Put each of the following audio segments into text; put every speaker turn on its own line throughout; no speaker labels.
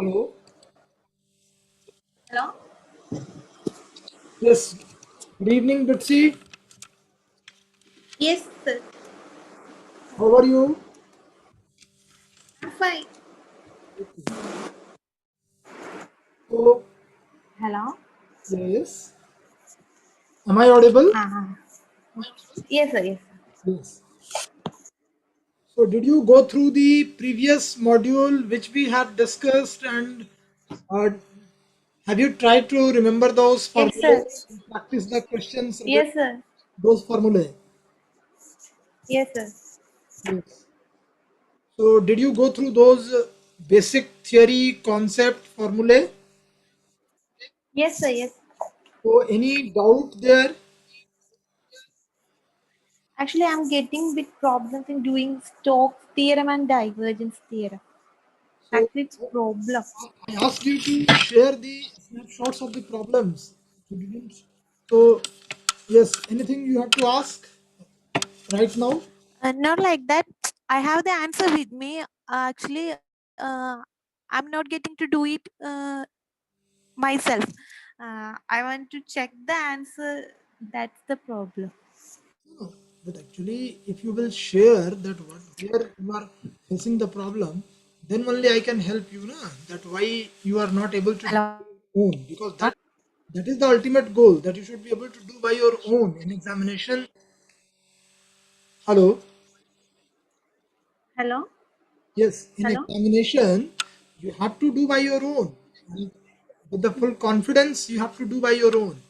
Hello.
Hello?
Yes. Good evening, Bitsy.
Yes, sir.
How are you?
I'm fine.
Okay. So,
Hello?
yes. Am I audible?
Uh-huh. Yes, sir. Yes, sir.
Yes. So, did you go through the previous module which we had discussed, and uh, have you tried to remember those
Yes, sir.
formulas and practice the questions related
Yes,
to
sir.
those formulae?
Yes, sir.
Yes. So, did you go through those basic theory concept formulae?
Yes, sir. Yes.
So, any doubt there?
Actually, I'm getting bit problems in doing Stokes theorem and divergence theorem.
So,
Actually, it's problem.
I asked you to share the snapshots of the problems. You didn't. So, yes, anything you have to ask right now?
Not like that. I have the answer with me. Actually, I'm not getting to do it myself. I want to check the answer. That's the problem.
No. But actually, if you will share that what where you are facing the problem, then only I can help you. Na? That why you are not able to do
Hello.
it on your own, because that is the ultimate goal that you should be able to do by your own in examination. Hello.
Hello?
Yes, in
Hello?
examination, you have to do by your own. And with the full confidence, you have to do by your own.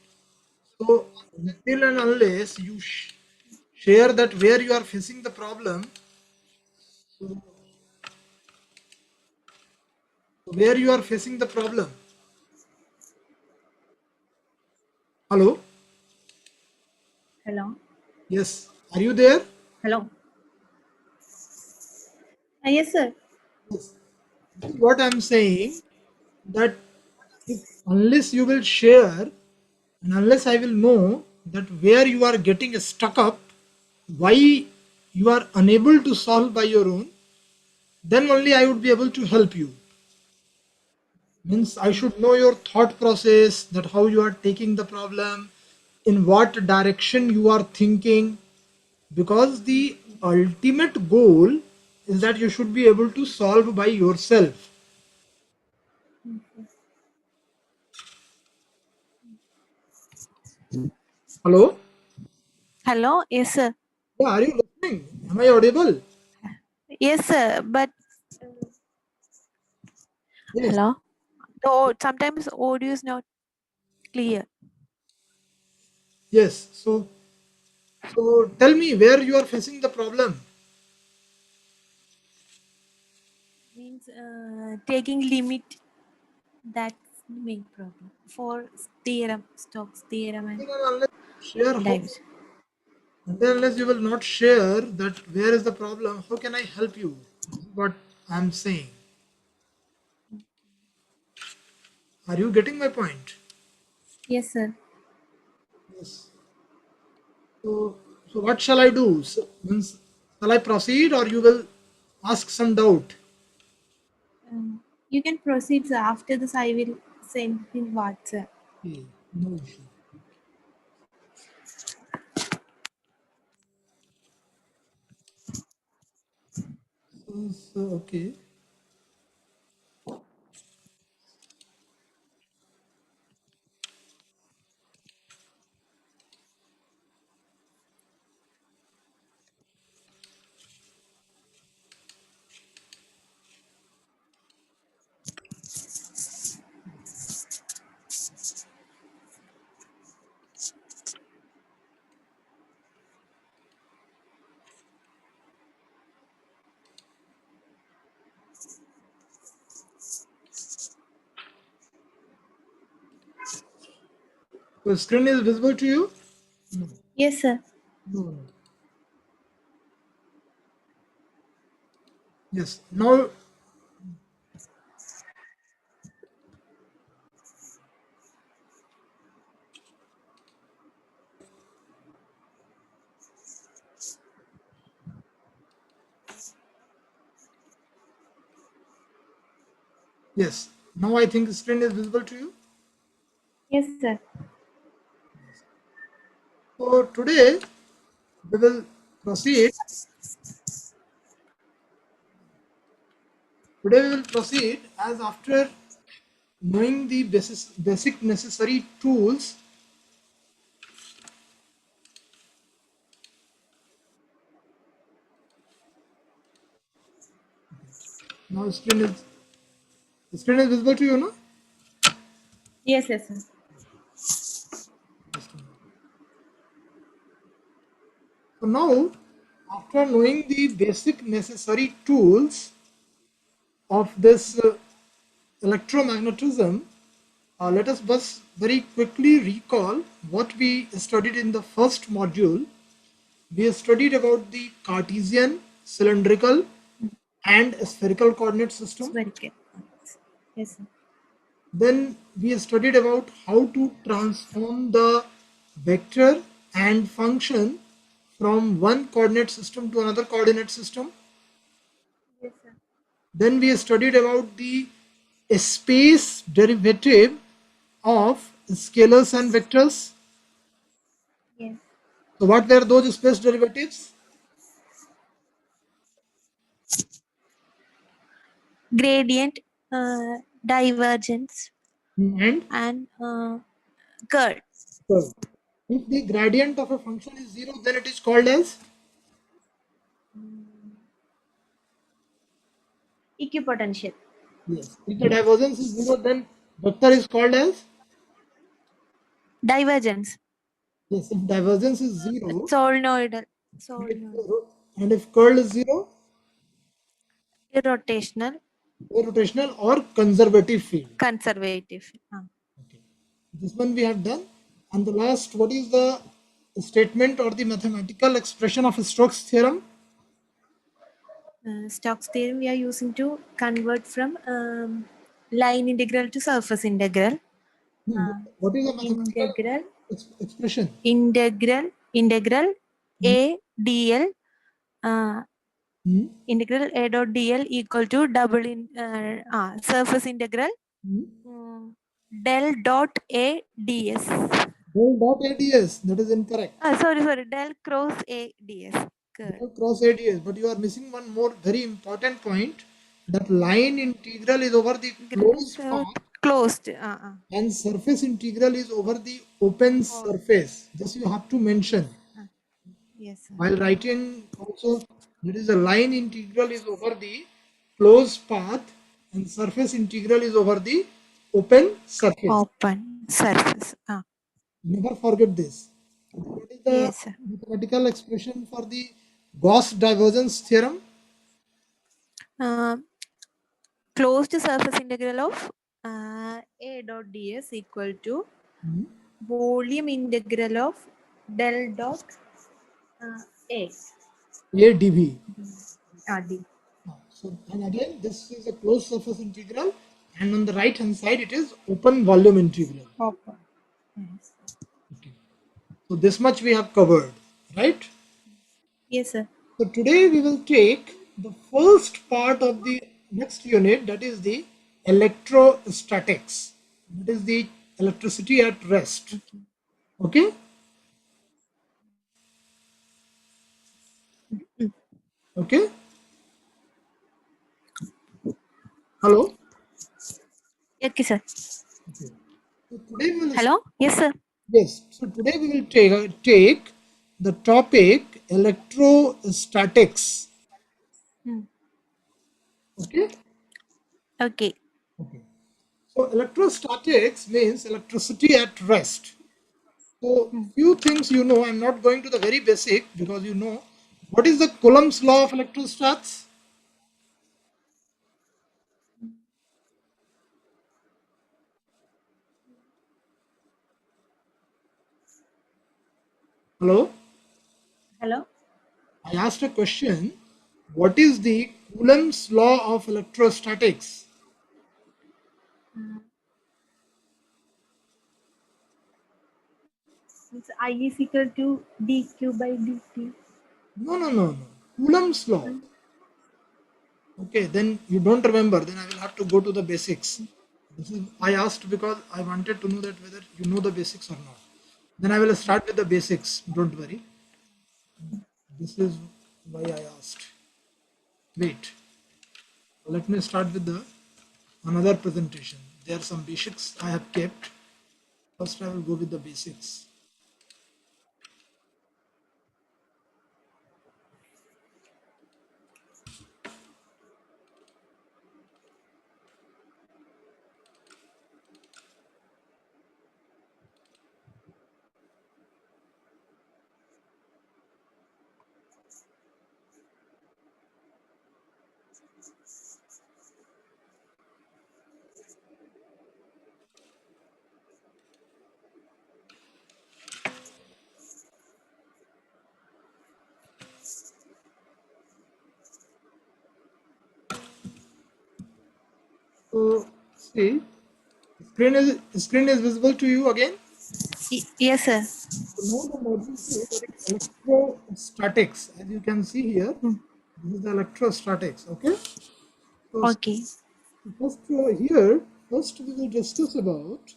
So, until and unless you share that where you are facing the problem, so where you are facing the problem. Hello?
Hello?
Yes. Are you there?
Hello? Yes, sir.
Yes. This is what I'm saying, that if unless you will share and unless I will know that where you are getting stuck up, why you are unable to solve by your own, then only I would be able to help you. Means I should know your thought process, that how you are taking the problem, in what direction you are thinking, because the ultimate goal is that you should be able to solve by yourself. Hello?
Hello. Yes, sir.
Yeah, are you listening? Am I audible?
Yes, sir. But
Yes.
hello. Sometimes audio is not clear.
Yes. So tell me where you are facing the problem.
Means taking limit. That's the main problem for theorem, Stokes theorem, and
Until and unless you share how,
divergence.
until unless you will not share that where is the problem, how can I help you? This is what I'm saying. Are you getting my point?
Yes, sir.
Yes. So what shall I do? So, means shall I proceed or you will ask some doubt?
You can proceed, sir. After this, I will send in WhatsApp.
Okay, no issue. So, okay. The screen is visible to you? No.
Yes, sir.
No. No. Yes. Now, yes. Now I think the screen is visible to you.
Yes, sir.
So today we will proceed. Today we will proceed as after knowing the basic necessary tools. Now the screen is visible to you, no?
Yes, yes, sir.
Just a minute. So now, after knowing the basic necessary tools of this electromagnetism, let us just very quickly recall what we studied in the first module. We studied about the Cartesian, cylindrical, and spherical coordinate
It's
system.
very good. Yes, sir.
Then we studied about how to transform the vector and function from one coordinate system to another coordinate system.
Yes, sir.
Then we studied about the space derivative of scalars and vectors.
Yes.
So what were those space derivatives?
Gradient, divergence,
And
and curl.
curve. If the gradient of a function is zero, then it is called as,
Equipotential.
yes. If the divergence is zero, then vector is called as,
Divergence,
yes. If divergence is zero,
solenoidal,
and if,
solenoid,
and if curl is zero,
irrotational,
rotational or conservative field.
conservative.
Okay. This one we have done. And the last, what is the statement or the mathematical expression of Stokes theorem?
Stokes theorem we are using to convert from line integral to surface integral.
Hmm, what is the mathematical
Integral,
expression?
integral
Hmm,
a dl, uh,
hmm,
integral a dot dl equal to double in surface integral
hmm.
mm, del dot a ds.
Del dot ADS, that is incorrect.
Sorry, del cross a ds. Curl.
Del cross ADS, but you are missing one more very important point. That line integral is over the closed
So
path
closed.
and surface integral is over the open
Oh,
surface. This you have to mention.
uh, yes, sir.
While writing also, there is a line integral is over the closed path and surface integral is over the open surface.
Open surface.
Never forget this. What is the
Yes, sir.
mathematical expression for the Gauss divergence theorem?
Uh, Closed surface integral of a dot ds equal to
Hmm.
volume integral of del dot uh, a
A dV.
d.
So, and again, this is a closed surface integral, and on the right hand side, it is open volume integral.
Open. Yes.
Okay. So, this much we have covered, right?
Yes, sir.
So today we will take the first part of the next unit, that is the electrostatics. That is the electricity at rest.
Okay.
Okay? Okay? Hello?
Okay, sir.
Okay. So today we will,
Hello. Yes, sir.
yes, so today we will take the topic electrostatics.
Hmm.
Okay?
Okay.
Okay. So electrostatics means electricity at rest. So
Hmm.
few things you know, I'm not going to the very basic because you know what is the Coulomb's law of electrostats? Hello?
Hello.
I asked a question. What is the Coulomb's law of electrostatics?
It's I is equal to dq by dt.
No, no, no, no. Coulomb's law.
Hmm.
Okay, then you don't remember, then I will have to go to the basics. This is I asked because I wanted to know that whether you know the basics or not. Then I will start with the basics. Don't worry. This is why I asked. Wait. Let me start with the another presentation. There are some basics I have kept. First, I will go with the basics. So, see, screen is visible to you again.
Yes, sir.
So now the module 2, that is electrostatics. As you can see here,
Hmm.
this is the electrostatics. Okay. So
Okay.
first here, first we will discuss about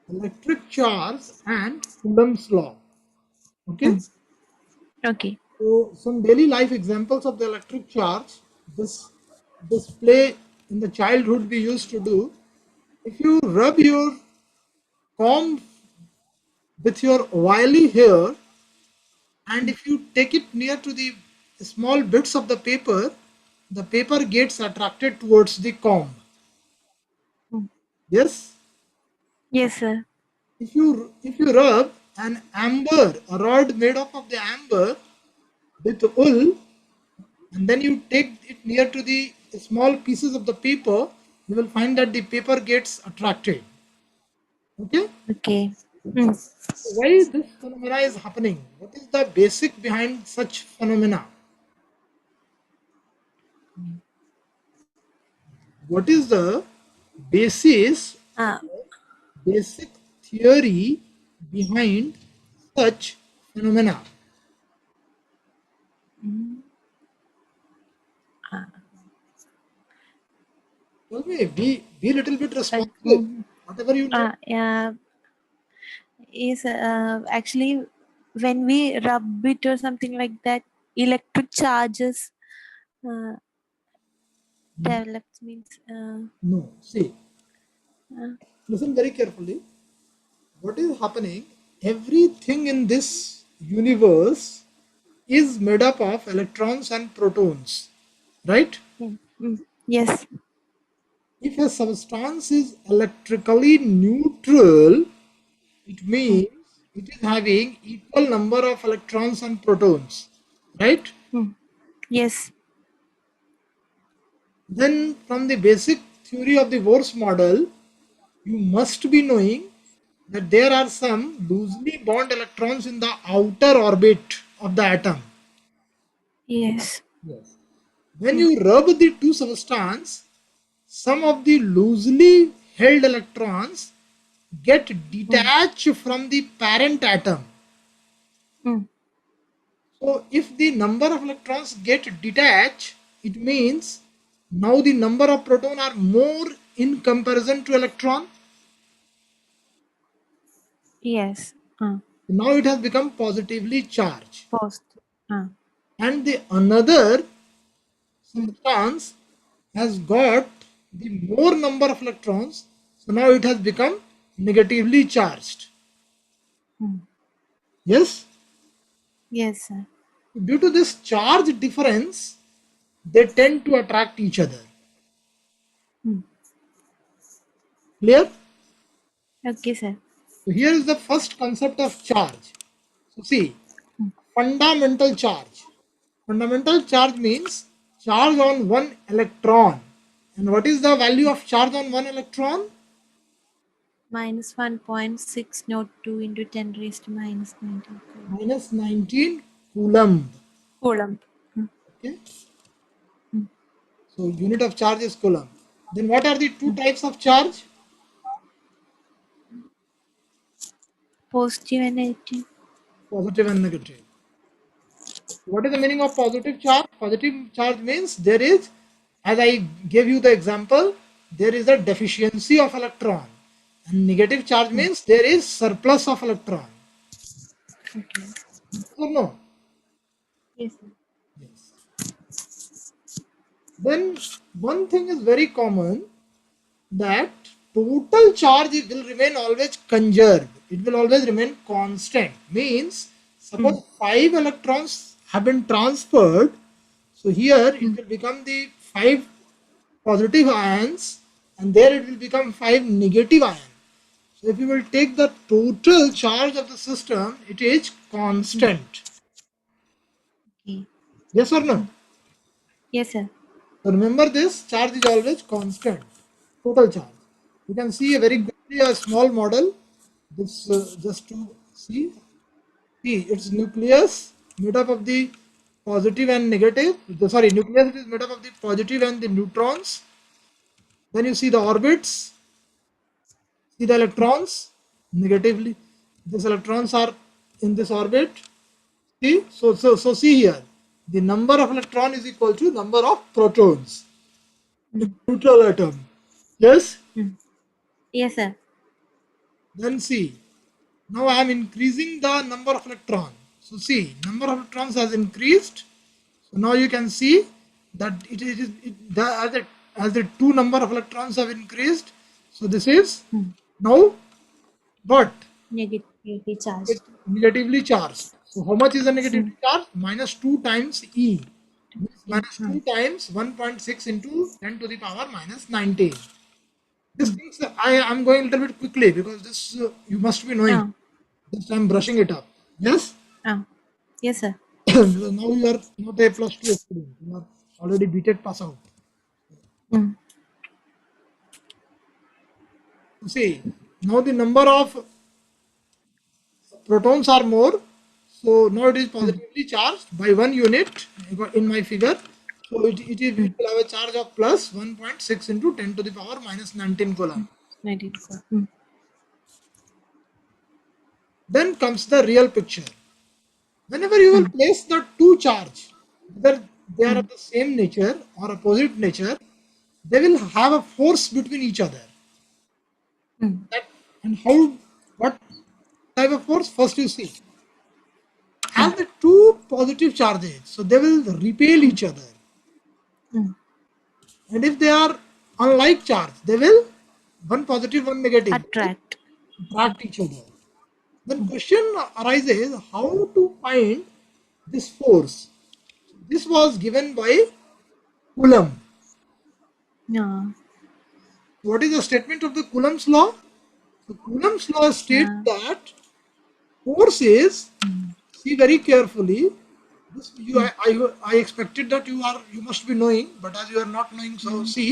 electric charge and Coulomb's law. Okay.
Hmm. Okay.
So some daily life examples of the electric charge. This display in the childhood we used to do. If you rub your comb with your oily hair, and if you take it near to the small bits of the paper gets attracted towards the comb.
Hmm.
Yes.
Yes, sir.
If you rub an amber, a rod made up of the amber with wool, and then you take it near to the small pieces of the paper, you will find that the paper gets attracted. Okay.
Okay. Hmm.
Why this phenomena is happening? What is the basic behind such phenomena? What is the basis,
Ah.
basic theory behind such phenomena? Tell me, be a little bit responsive.
Mm.
Whatever you need.
Yeah. Yes. Actually, when we rub it or something like that, electric charges uh, develops means.
No. See,
Uh,
listen very carefully. What is happening? Everything in this universe is made up of electrons and protons, right?
mm, mm. Yes.
If a substance is electrically neutral, it
Mm,
means it is having equal number of electrons and protons, right?
mm. Yes.
Then from the basic theory of the Bohr's model, you must be knowing that there are some loosely bound electrons in the outer orbit of the atom.
Yes.
Yes. When
Mm,
you rub the two substances, some of the loosely held electrons get
mm,
detached from the parent atom.
mm.
So if the number of electrons get detached, it means now the number of proton are more in comparison to electron.
Yes.
Now it has become positively charged.
Post.
And the another
Mm,
substance has got the more number of electrons, so now it has become negatively charged.
mm.
Yes.
Yes, sir.
Due to this charge difference, they tend to attract each other.
Mm.
Clear?
Okay, sir.
So here is the first concept of charge. So see,
Mm.
fundamental charge. Fundamental charge means charge on one electron. And what is the value of charge on one electron?
Minus 1.602 into 10 raised to minus 19
Minus 19 coulomb.
coulomb. Mm,
Okay.
mm,
So unit of charge is coulomb. Then what are the two
mm.
types of charge?
Positive and negative.
Positive and negative. What is the meaning of positive charge? Positive charge means there is, as I gave you the example, there is a deficiency of electron, and negative charge
mm.
means there is surplus of electron.
Okay.
So no.
Yes, sir.
Yes. Then one thing is very common, that total charge will remain always conserved. It will always remain constant. Means
Mm,
suppose 5 electrons have been transferred. So here it
mm,
will become the 5 positive ions, and there it will become 5 negative ions. So if you will take the total charge of the system, it is
mm.
constant.
Okay.
Yes or no?
Yes, sir.
So remember this, charge is always constant, total charge. You can see a very quickly a small model. This just to see its nucleus made up of the positive and negative. Sorry, nucleus is made up of the positive and the neutrons. Then you see the orbits, see the electrons negatively. These electrons are in this orbit. See, so see here, the number of electron is equal to number of protons in
Mm,
neutral atom. Yes.
mm. Yes, sir.
Then see, now I am increasing the number of electrons. So see, number of electrons has increased. So now you can see that as the two number of electrons have increased. So this is
Mm.
now what?
Negatively
It
charged.
negatively charged. So how much is the negatively
Mm.
charged? Minus 2 times E. Means
Mm.
minus 2
Mm.
times 1.6 into 10 to the power minus 19. These
Mm.
things I am going a little bit quickly because this you must be knowing.
Ah,
Just I'm brushing it up. Yes?
ah. Yes, sir.
Because now you are not a plus two student. You are already BTech pass out.
Mm.
See, now the number of protons are more. So now it is
Mm.
positively charged by 1 unit in my figure. So it
Mm.
will have a charge of plus 1.6 into 10 to the power minus 19 coulomb.
94. Mm.
Then comes the real picture. Whenever you will
Mm.
place the two charge, whether they are of
Mm.
the same nature or opposite nature, they will have a force between each other.
Mm.
That and how what type of force? First you see,
Mm.
as the two positive charges, so they will repel
Mm.
each other.
Mm.
And if they are unlike charge, they will one positive, one negative, they will
Attract.
attract each other. Then
Mm.
question arises how to find this force. This was given by Coulomb.
Yeah.
What is the statement of the Coulomb's law? So Coulomb's law states
Yeah.
that force is,
Mm.
see very carefully. This
Mm.
I expected that you must be knowing, but as you are not knowing, so
Mm.
see,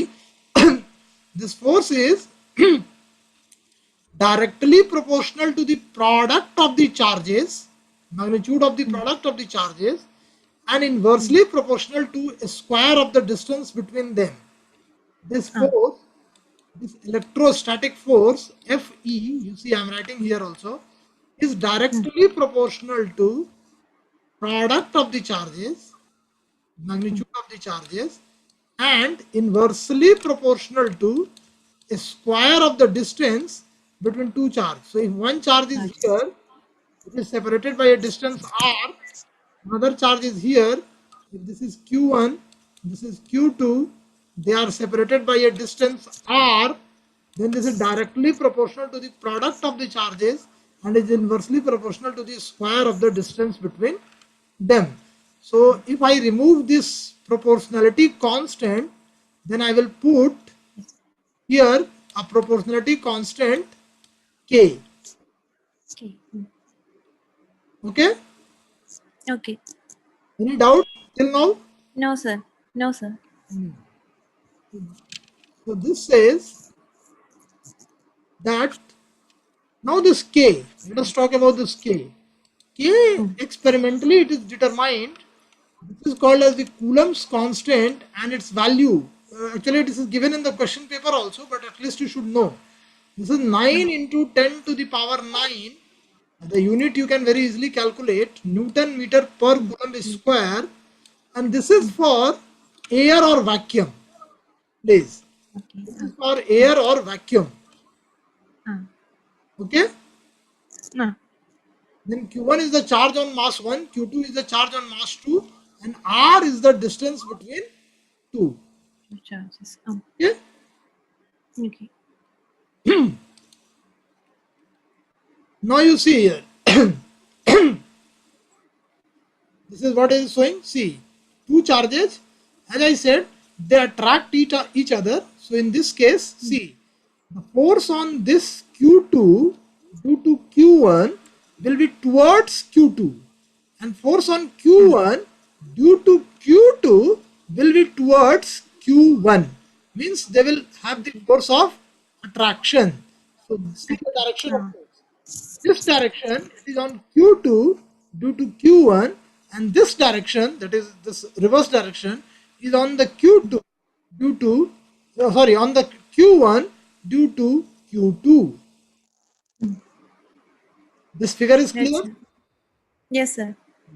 this force is directly proportional to the product of the charges, magnitude of the
Mm.
product of the charges, and
Mm.
inversely proportional to a square of the distance between them. This
Ah.
force, this electrostatic force Fe, you see I am writing here also, is
Mm.
directly proportional to product of the charges,
Mm.
magnitude of the charges, and inversely proportional to a square of the distance between two charges. So if one charge is
Charges.
here, it is separated by a distance r. Another charge is here. If this is q1, this is q2, they are separated by a distance r. Then this is directly proportional to the product of the charges and is inversely proportional to the square of the distance between them. So if I remove this proportionality constant, then I will put here a proportionality constant k.
Okay. Mm.
Okay?
Okay.
Any doubt till now?
No, sir. No, sir.
Hmm. So this says that now this k, let us talk about this k. K
Mm.
experimentally it is determined. This is called as the Coulomb's constant and its value. Actually, this is given in the question paper also, but at least you should know. This is 9 into 10 to the power 9. The unit you can very easily calculate Newton meter per
Mm.
coulomb is
Mm.
square, and this is
Mm.
for air or vacuum. Please.
Okay.
This is for air or vacuum.
Ah.
Okay.
Ah.
Then Q1 is the charge on mass 1, Q2 is the charge on mass 2, and R is the distance between two.
Two charges. Ah.
Okay.
Okay.
Now you see here. This is what it is showing. See, two charges, as I said, they attract each other. So in this case, see, the force on this Q2 due to Q1 will be towards Q2, and force on
Mm.
Q1 due to Q2 will be towards Q1. Means they will have the
Okay.
force of attraction. So see the direction of
Ah.
force. This direction it is on Q2 due to Q1, and this direction, that is this reverse direction, is on the Q2 due to sorry, on the Q1 due to Q2.
Mm.
This figure is
Yes,
clear?
sir. Yes, sir.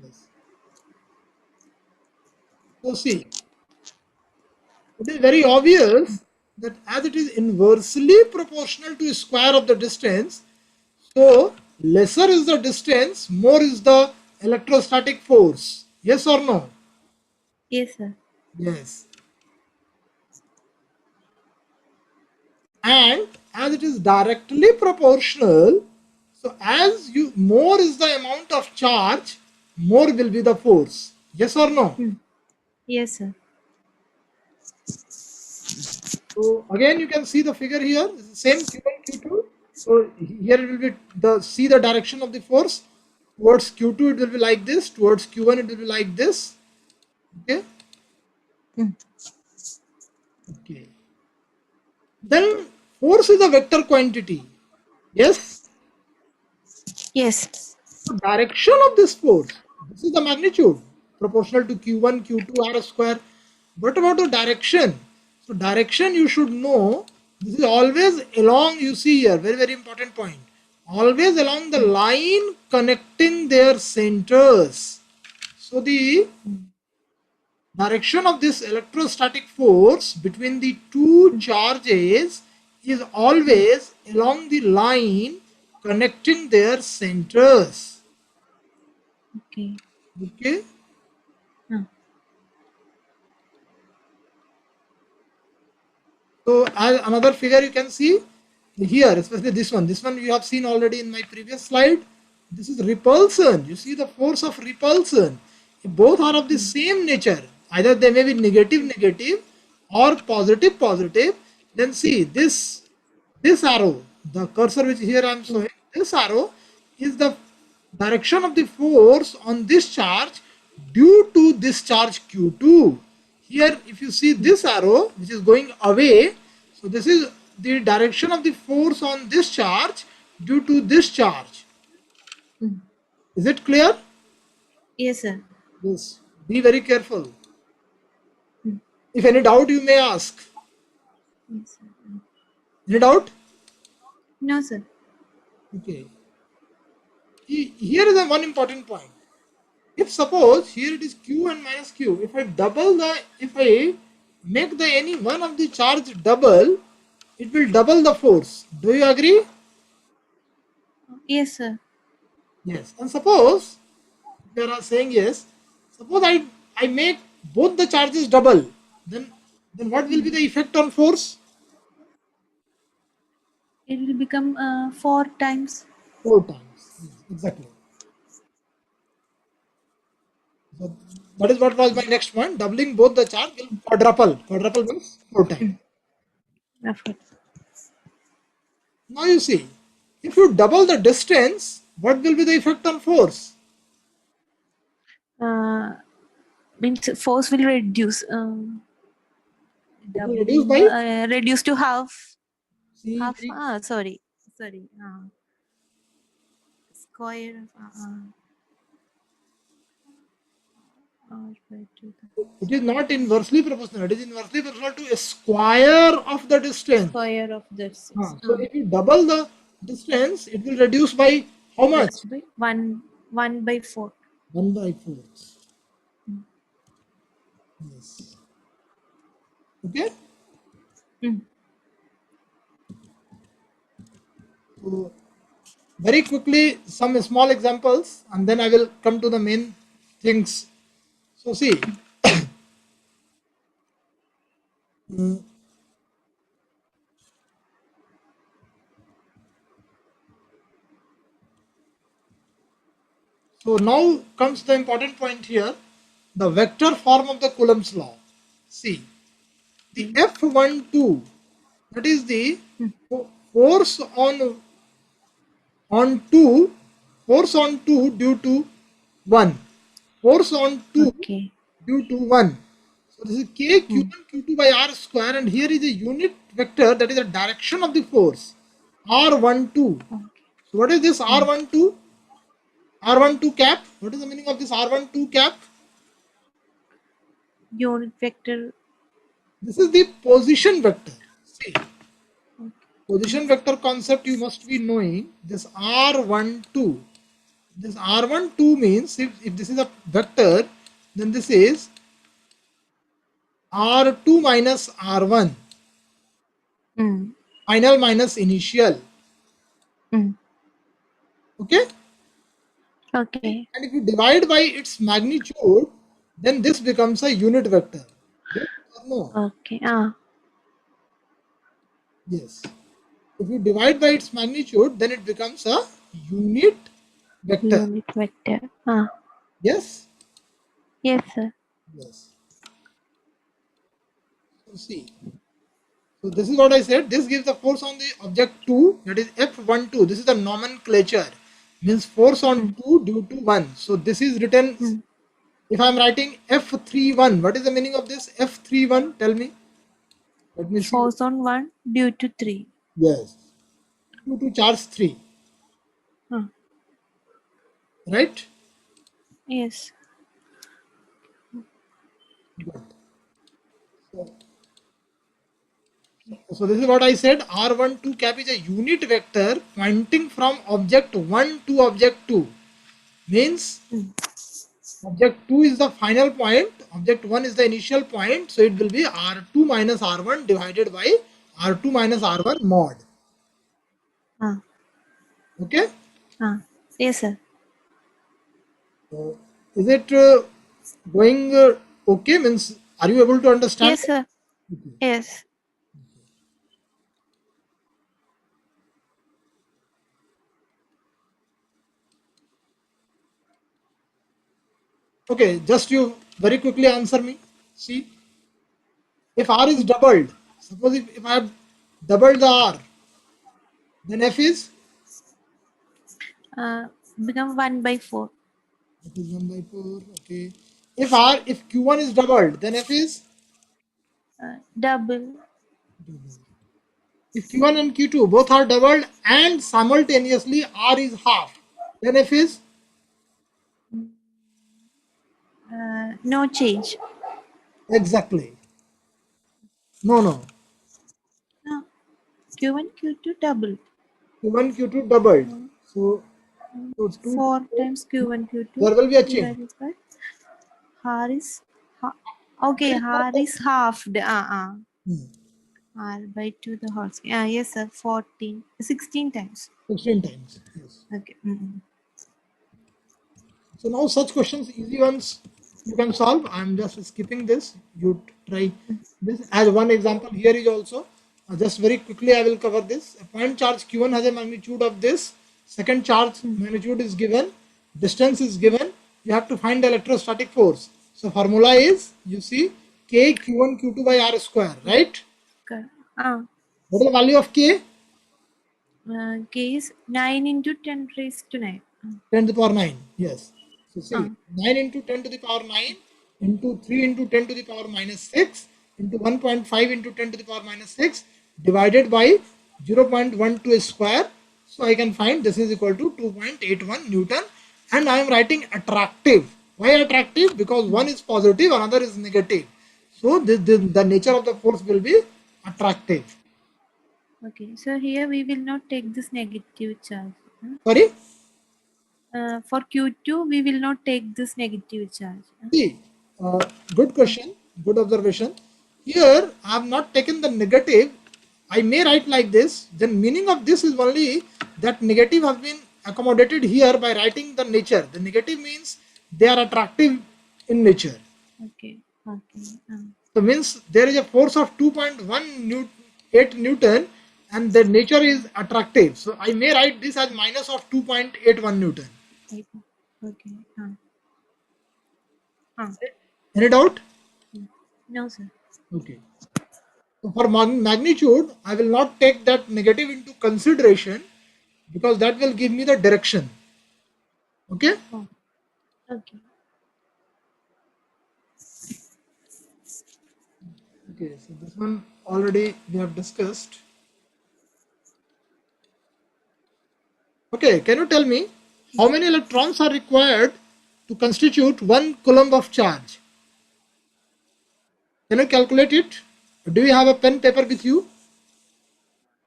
Yes. So see, it is very obvious that as it is inversely proportional to square of the distance, so lesser is the distance, more is the electrostatic force. Yes or no?
Yes, sir.
Yes. And as it is directly proportional, so as you more is the amount of charge, more will be the force. Yes or no?
Mm. Yes, sir.
So again you can see the figure here, same Q1 Q2. So here it will be the see the direction of the force. Towards Q2 it will be like this, towards Q1 it will be like this. Okay.
Mm.
Okay. Then force is a vector quantity. Yes.
Yes.
So direction of this force, this is the magnitude proportional to Q1, Q2, R square. What about the direction? So direction you should know, this is always along, you see here, very, very important point. Always along the line connecting their centers. So the
Mm.
direction of this electrostatic force between the two
Mm.
charges is
Mm.
always along the line connecting their centers.
Okay.
Okay.
Ah.
So as another figure you can see here, especially this one. This one you have seen already in my previous slide. This is repulsion. You see the force of repulsion. Both are of the
Mm.
same nature. Either they may be negative negative or positive positive. Then see this arrow, the cursor which here I am
Mm.
showing, this arrow is the direction of the force on this charge due to this charge Q2. Here, if you see
Mm.
this arrow which is going away, so this is the direction of the force on this charge due to this charge.
Mm.
Is it clear?
Yes, sir.
Yes. Be very careful.
Mm.
If any doubt, you may ask.
Yes, sir. Mm.
Any doubt?
No, sir.
Okay. Here is a one important point. If suppose here it is q and minus q, if I make the any one of the charge double, it will double the force. Do you agree?
Yes, sir.
Yes. And suppose you are saying yes, suppose I make both the charges double, then what will
Mm.
be the effect on force?
It will become 4 times.
Four times. Yes, exactly. So that is what was my next point. Doubling both the charge will quadruple. Quadruple means four times.
Mm. Roughly.
Now you see, if you double the distance, what will be the effect on force?
Uh, Means force will reduce.
It will reduce
Doubling
by
reduce to half.
see
Half.
very
Sorry. Sorry. Square of r by 2.
it is not inversely proportional. It is inversely proportional to a square of the distance.
Square of this is
So if you double the distance, it will reduce by how much?
reduced by 1/4.
1/4. Yes. Okay.
Mm.
So very quickly, some small examples, and then I will come to the main things. So see, mm, so now comes the important point here, the vector form of the Coulomb's law. See, the
Mm.
F12, that is the
Mm.
force on 2, force on 2 due to 1, force on 2
Okay.
due to 1. So this is k
Mm.
q1 q2 by r square, and here is a unit vector, that is the direction of the force, r12.
Okay.
So what is this
Mm.
r12? R12 cap. What is the meaning of this R12 cap?
Unit vector.
This is the position vector. See,
Okay.
position vector concept you must be knowing. This R12. This R12 means if this is a vector, then this is R2 minus R1.
Mm.
Final minus initial.
Mm.
Okay?
Okay.
And if you divide by its magnitude, then this becomes a unit vector. Yes or no?
Okay. Ah.
Yes. If you divide by its magnitude, then it becomes a unit vector.
Unit vector. Ah.
Yes?
Yes, sir.
Yes. So see. So this is what I said. This gives the force on the object 2, that is F12. This is the nomenclature. Means force on
Mm.
2 due to 1. So this is written,
Mm.
if I am writing F31, what is the meaning of this F31? Tell me. Let me see.
Force on 1 due to 3.
Yes. 2 to charge 3.
Ah.
Right?
Yes.
Good. So, so this is what I said. R12 cap is a unit vector pointing from object 1 to object 2. Means
Mm.
object 2 is the final point, object 1 is the initial point, so it will be R2 minus R1 divided by R2 minus R1 mod.
Ah.
Okay?
Ah. Yes, sir.
So, is it going okay? Means, are you able to understand?
Yes, sir. Yes.
Okay, just you very quickly answer me. See, if R is doubled, suppose if I have doubled the R, then F is,
Uh, become 1 by 4.
F is 1 by 4. Okay. If Q1 is doubled, then F is
Double.
doubled. If Q1 and Q2 both are doubled and simultaneously R is half, then F is
No change.
exactly. No, no.
No. Q1, Q2 double.
Q1, Q2 doubled. So, so 2 to
4
4,
times Q1, Q2
there will be a change.
divided by R is okay.
R is
R
half.
is half.
Hmm,
R by 2 the whole square. Yes, sir. 14, 16 times.
16 times. Yes.
Okay. Mm-mm.
So now such questions, easy ones, you can solve. I'm just skipping this. You try this as one example. Here is also just very quickly I will cover this. A point charge Q1 has a magnitude of this. Second charge magnitude is given. Distance is given. You have to find the electrostatic force. So formula is, you see, K Q1 Q2 by R square, right?
Correct. Ah.
What is the value of K?
K is 9 into 10 raised to 9.
10 to the power 9. Yes. So
Ah.
see, 9 into 10 to the power 9 into 3 into 10 to the power minus 6 into 1.5 into 10 to the power minus 6 divided by 0.12 square. So I can find this is equal to 2.81 Newton, and I am writing attractive. Why attractive? Because one is positive, another is negative. So the nature of the force will be attractive.
Okay. So here we will not take this negative charge.
Sorry?
For Q2, we will not take this negative charge.
See, good question, good observation. Here I have not taken the negative. I may write like this. Then meaning of this is only that negative has been accommodated here by writing the nature. The negative means they are attractive in nature.
Okay. Okay.
So means there is a force of 2.18 Newton and the nature is attractive. So I may write this as minus of 2.81 Newton.
Right. Okay. Uh.
Any doubt?
No, sir.
Okay. So for magnitude, I will not take that negative into consideration because that will give me the direction. Okay.
Oh. Okay.
Okay. So this one already we have discussed. Okay. Can you tell me how many electrons are required to constitute 1 coulomb of charge? Can you calculate it? Do you have a pen paper with you?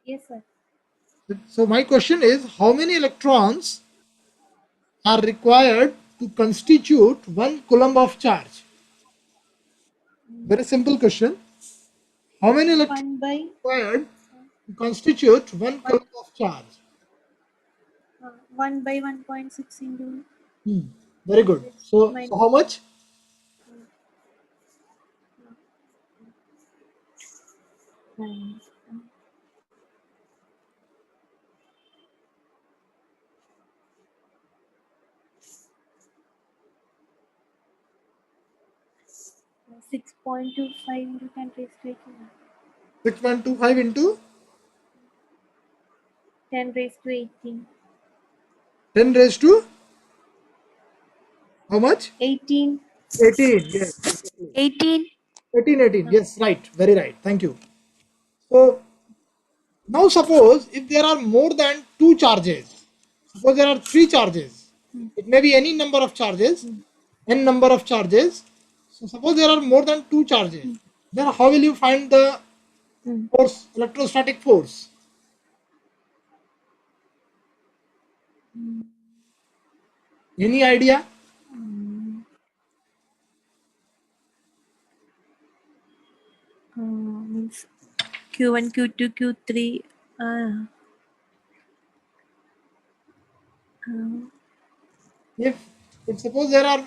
Yes, sir.
So my question is how many electrons are required to constitute 1 coulomb of charge? Very simple question. How many electrons
One by
are required to constitute one
one.
coulomb of charge?
1/1.6 into
Hmm. Very good.
10
So
minus
how much?
9. 6.25 into 10 raised to 18.
6.25 into
10 raised to 18.
10 raised to how much?
18.
18. Yes. Exactly.
18.
18, 18. Yes, right. Very right. Thank you. So now suppose if there are more than two charges, suppose there are three charges, it may be any number of charges, n number of charges. So suppose there are more than two charges, then how will you find the
Mm.
force, electrostatic force? Any idea?
Means Q1, Q2, Q3. Uh, uh,
If if suppose there are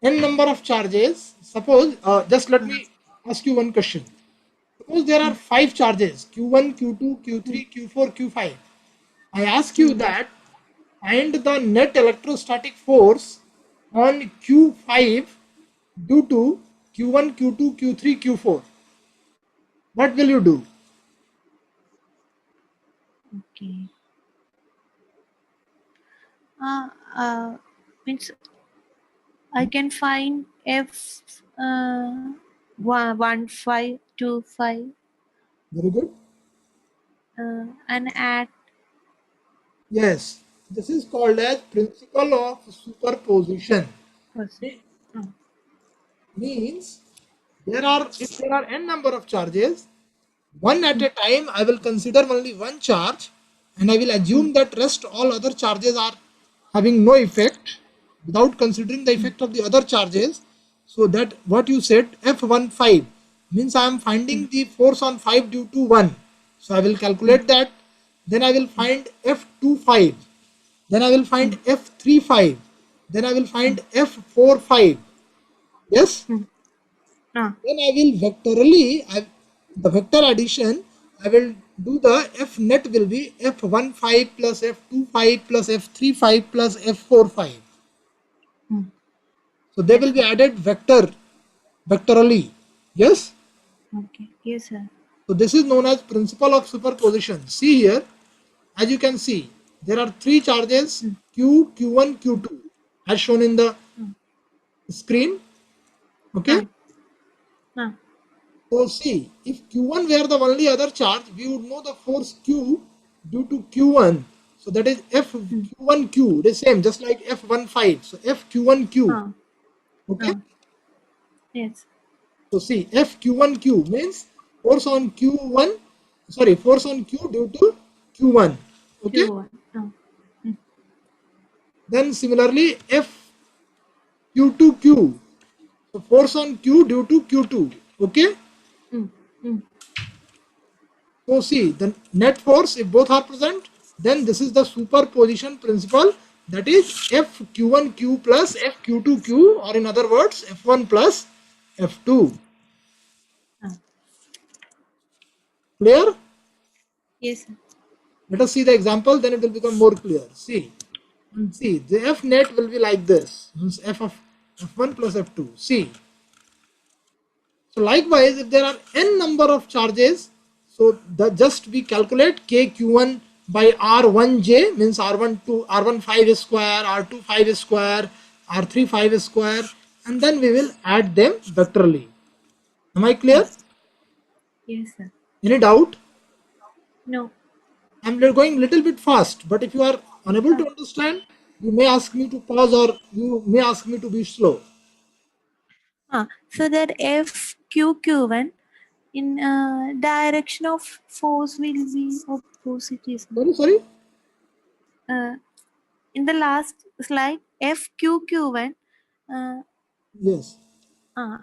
n number of charges, suppose just let me ask you one question. Suppose there are five charges Q1, Q2, Q3, Q4, Q5. I ask you that find the net electrostatic force on Q5 due to Q1, Q2, Q3, Q4. What will you do?
okay. Uh, uh, means I can find F 1525
Very good.
and add.
Yes, this is called as principle of superposition.
Person. Uh,
Means there are if there are n number of charges, one at a time I will consider only one charge and I will
mm,
assume that rest all other charges are having no effect without considering the
mm,
effect of the other charges. So that what you said F15 means I am finding
mm,
the force on 5 due to 1. So I will
mm,
calculate that. Then I will
mm,
find F25. Then I will find
mm,
F35. Then I will
mm,
find F45. Yes.
mm. Ah,
Then I will vectorally, the vector addition, I will do the F net will be F15 plus F25 plus F35 plus F45.
mm.
So they
Yes,
will be
sir.
added vectorally. Yes.
Okay. Yes, sir.
So this is known as principle of superposition. See here, as you can see, there are three charges
Mm,
Q, Q1,
mm,
Q2 as shown in the
mm.
screen. Okay.
Ah, ah,
So see, if Q1 were the only other charge, we would know the force Q due to Q1. So that is F
mm,
Q1Q, the same, just like F15. So F Q1Q.
ah,
Okay.
ah. Yes.
So see, F Q1Q means force on Q1, sorry, force on Q due to Q1. Okay.
Q1. Ah, mm,
Then similarly, F Q2Q. So force on Q due to Q2. Okay.
Mm. Mm.
So see the net force, if both are present, then this is the superposition principle, that is FQ1Q plus FQ2Q, or in other words F1 plus F2.
Ah.
Clear?
Yes, sir.
Let us see the example, then it will become more clear. See, and see the F net will be like this, means F of F1 plus F2. See, so likewise, if there are n number of charges, so the just we calculate KQ1 by R1J, means R1 5 square, R2 5 square, R3 5 square, and then we will add them vectorally. Am I clear?
Yes, sir.
Any doubt?
No.
I'm going little bit fast, but if you are unable
Ah.
to understand, you may ask me to pause, or you may ask me to be slow.
So that FQQ1 in direction of force will be opposite, isn't it?
Sorry, sorry.
Uh, in the last slide, FQQ1 uh,
Yes.
uh,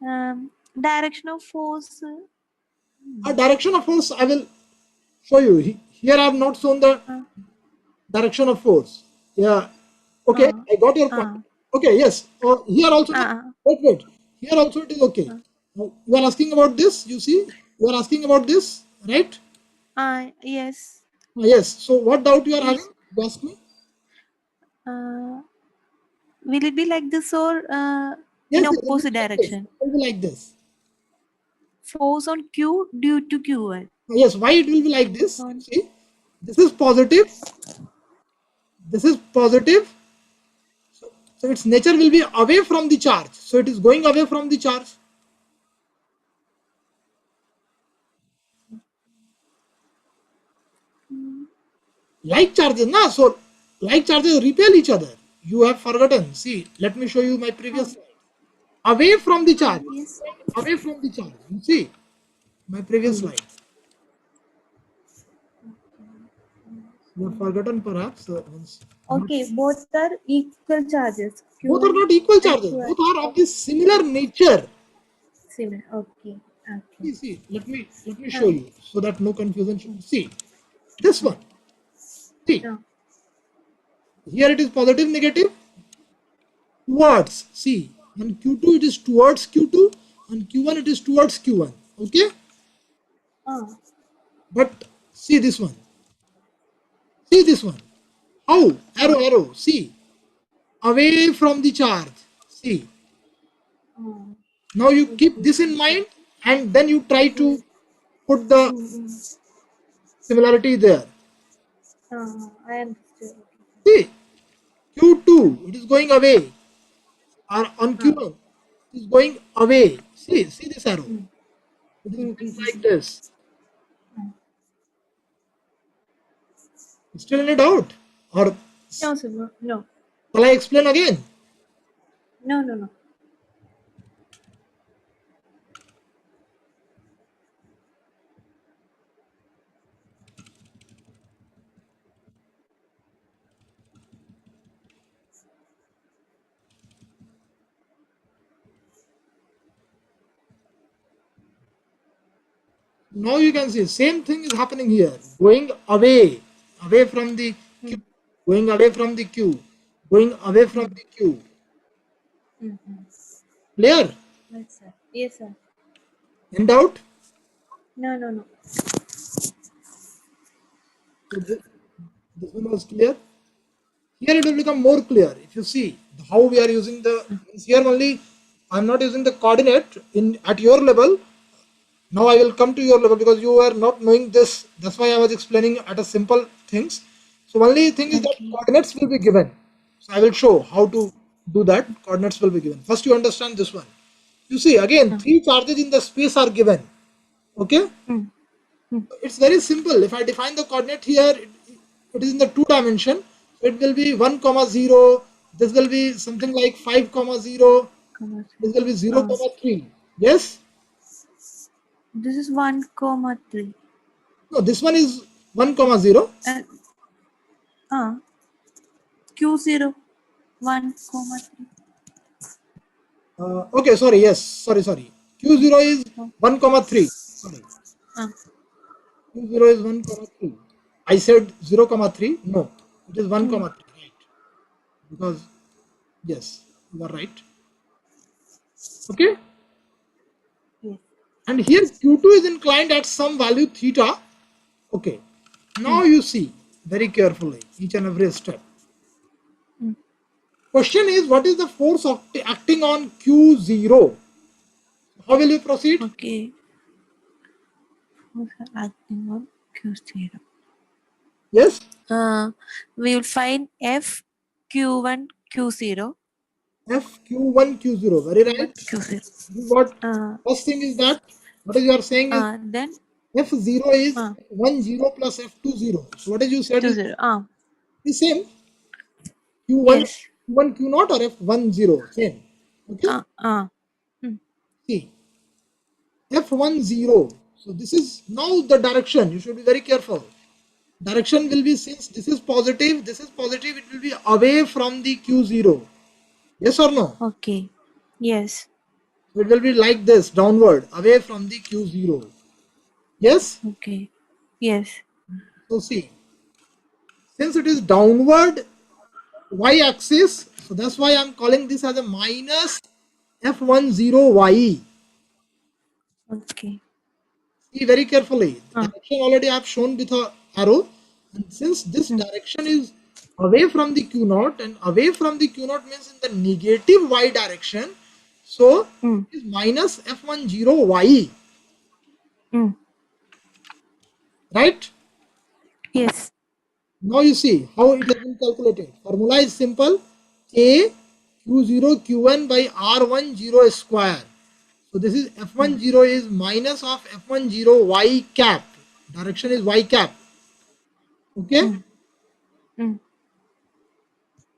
uh, direction of force.
A direction of force I will show you. Here I have not shown the
Uh,
direction of force. Yeah. Okay,
uh,
I got your point.
uh,
Okay, yes. Here also, no,
uh,
wait, wait. Here also it is okay.
uh,
You are asking about this, you see? You are asking about this, right?
yes.
Yes. So what doubt you are
If
having? You ask me.
uh, will it be like this or in
Yes, it will be
opposite
like this.
direction?
It will be like this.
Force on Q due to Q1.
Yes, why it will be like
Force
this?
on.
See, this is positive, this is positive, so its nature will be away from the charge. So it is going away from the charge. Like charges, na? So like charges repel each other. You have forgotten. See, let me show you my previous
Uh,
slide. Away from the charge.
yes.
Away from the charge. You see, my previous
Mm.
slide. You have forgotten perhaps. Not,
Okay, both are equal charges.
both are
Q1
not equal
and
charges.
Q1.
Both are of the similar nature.
Similar. Okay. Okay.
See, let me show
Ah.
you so that no confusion should. See, this one. See,
No.
here it is positive, negative, towards. See, on Q2 it is towards Q2, on Q1 it is towards Q1. Okay,
Ah.
but see this one. See this one. How?
Ah.
Arrow, arrow. See, away from the charge. See,
Ah.
now you keep
Okay.
this in
Okay.
mind, and then you try
Mm.
to put the
Mm. Mm.
similarity there.
Ah. I understood.
See, Q2 it is going away, or on
Ah.
Q1 it is going away. See this arrow.
Mm.
It is
Mm.
going
Mm.
like
Mm.
this.
Ah.
Still any doubt? Or
No, sir. No. No.
shall I explain again?
No. No. No.
Now you can see same thing is happening here. Going away, away from the Q,
Mm.
going away from the Q, going away from
Mm.
the Q.
Mm. Mm.
Clear?
Yes, sir. Yes, sir.
In doubt?
No. No. No.
So this one was clear. Here it will become more clear. If you see how we are using the, means here only I am not using the coordinate in at your level. Now I will come to your level because you are not knowing this. That's why I was explaining at a simple things. So only thing is that
Okay.
coordinates will be given. So I will show how to do that. Coordinates will be given. First you understand this one. You see again
Ah.
three charges in the space are given. Okay.
Mm. Mm.
It's very simple. If I define the coordinate here, it is in the two dimension. So it will be 1 comma 0. This will be something like 5 comma 0.
Come on.
This will be 0
Ah.
comma 3. Yes.
This is 1, 3.
No, this one is 1 comma 0.
And Q0 1, 3.
Okay, sorry. Yes, sorry. Q0 is
Oh,
1 comma 3. Sorry,
ah,
Q0 is 1 comma 3. I said 0 comma 3. No, it is 1
mm,
comma 3, right? Because, yes, you are right. Okay.
yes.
And here Q2 is inclined at some value theta. Okay. Now
Mm,
you see very carefully each and every step.
mm,
Question is, what is the force acting on Q0? How will you proceed?
okay. Who's acting on Q0?
Yes,
Uh, we will find F Q1 Q0.
F Q1 Q0. Very
Q1
right.
Q0.
This is what
Uh,
first thing is that what is you are saying is
then
F0 is
uh,
F10 plus F20. So what is you said is
20.
the same Q1
Yes.
Q1 Q0 or F10 same. Okay.
Mm,
See F10. So this is now the direction. You should be very careful. Direction will be, since this is positive, it will be away from the Q0. Yes or no?
okay. Yes.
So it will be like this, downward, away from the Q0. Yes?
Okay. Yes.
So see, since it is downward y axis, so that's why I'm calling this as a minus F10y.
Okay.
See very carefully. The
Uh,
direction already I have shown with a arrow. And since this
mm,
direction is away from the Q naught, and away from the Q naught means in the negative y direction, so
mm,
it is minus F10y,
mm.
right?
Yes.
Now you see how it has been calculated. Formula is simple. K Q0 Q1 by R10 square. So this is
Mm,
F10 is minus of F10 y cap. Direction is y cap. Okay.
mm, mm.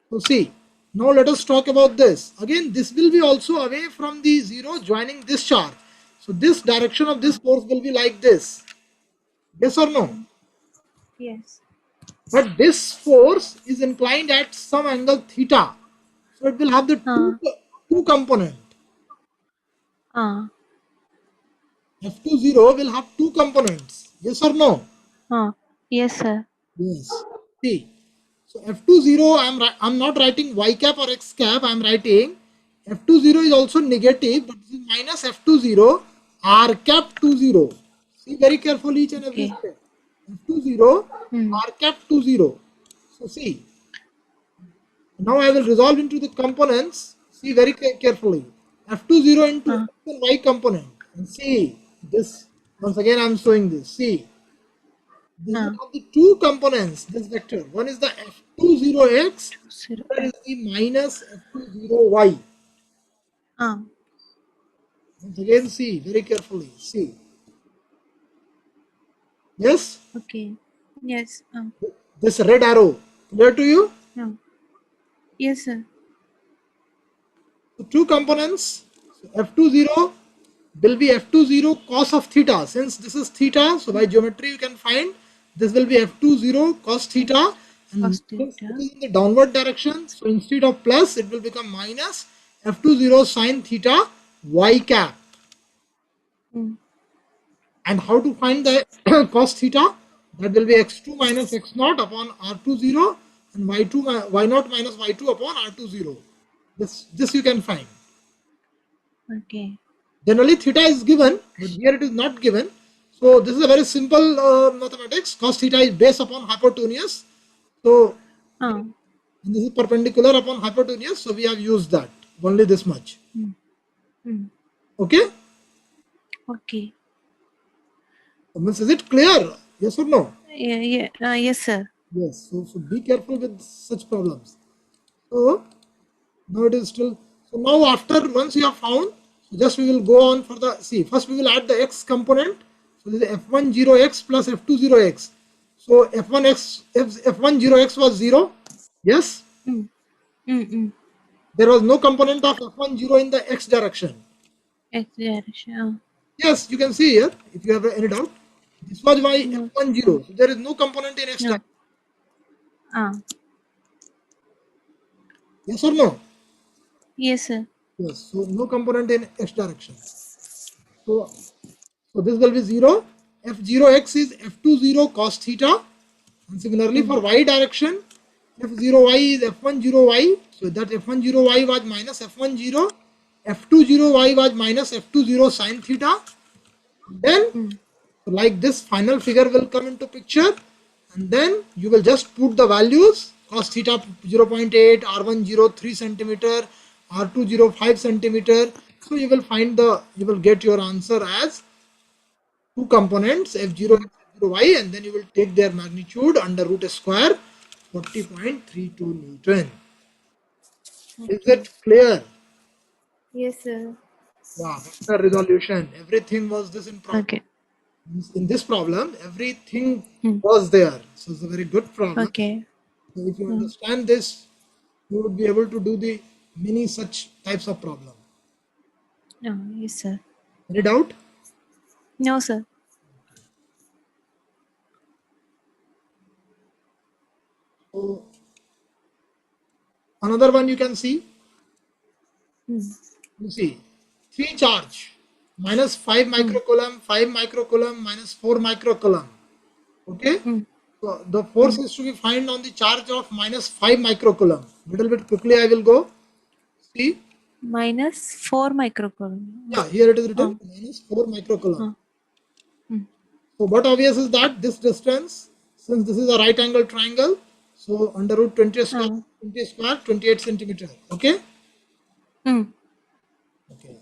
So see, now let us talk about this. Again, this will be also away from the zero joining this charge. So this direction of this force will be like this. Yes or no?
Mm. Yes.
But this force is inclined at some angle theta. So it will have the
Uh,
two component.
uh,
F20 will have two components. Yes or no?
uh. Yes, sir.
Yes. See, so F20, I'm not writing y cap or x cap. I'm writing F20 is also negative, but this is minus F20 r cap 20. See very carefully each and every
Okay.
step. F20
Mm,
r cap 20. So see, now I will resolve into the components. See very carefully. F20 into
uh,
x and y component. And see this. Once again, I'm showing this. See, this will
uh.
have the two components, this vector. One is the F20x,
20
other is
X.
the minus F20y.
Uh,
Once again, see very carefully. See. Yes?
okay. Yes.
This red arrow. Clear to you?
Uh. Yes, sir.
So two components. So F20 will be F20 cos of theta. Since this is theta, so by geometry you can find this will be F20 cos theta. And
Cos
since it
theta.
is in the downward direction, so instead of plus, it will become minus F20 sine theta y cap.
Mm,
And how to find the cos theta? That will be x2 minus x naught upon r20 and y2 y naught minus y2 upon r20. This you can find.
okay.
Generally, theta is given, but here it is not given. So this is a very simple mathematics. Cos theta is based upon hypotenuse. So
Uh,
and this is perpendicular upon hypotenuse. So we have used that only this much.
mm, mm.
Okay.
Okay.
So means is it clear? Yes or no?
Yeah, yeah. Yes, sir.
Yes. So be careful with such problems. So now it is still. So now after once you have found, so just we will go on for the see. First we will add the x component. So this is f10x plus f20x. So f1x f10x was 0. Yes.
Mm, mm, mm.
There was no component of f10 in the x direction.
X direction.
Yes, you can see here if you have any doubt. This was my
No.
f10. So there is no component in x
No.
direction.
Uh,
Yes or no?
yes, sir.
Yes. So no component in x direction. So, so this will be 0. F0x is F20 cos theta. And similarly
Mm.
for y direction, F0y is F10y. So that F10y was minus F10. F20y was minus F20 sine theta. Then,
Mm.
so like this final figure will come into picture, and then you will just put the values cos theta 0.8, R1 3 centimeter, R2 5 centimeter. So you will find you will get your answer as two components f0
Mm.
and f0y, and then you will take their magnitude under root square 40.32 Newton. Is
Okay.
it clear?
Yes, sir.
Yeah, vector resolution. Everything was this
Okay.
in this problem. Everything
Mm.
was there. So it's a very good problem.
Okay.
So if you
Mm.
understand this, you would be able to do the many such types of problem.
Oh, yes, sir.
Any doubt?
No, sir.
So another one you can see.
Mm.
You see, 3 charge minus 5
Mm.
microcoulomb, 5 microcoulomb, minus 4 microcoulomb. Okay?
Mm.
So the force
Mm.
is to be found on the charge of minus 5 microcoulomb. Little bit quickly I will go. See,
Minus 4 microcoulomb.
yeah, here it is written
Oh.
minus 4 microcoulomb.
Oh. Mm.
So what obvious is that this distance, since this is a right angle triangle, so under root
Oh.
20 square, 28 centimeter. Okay?
Mm.
Okay.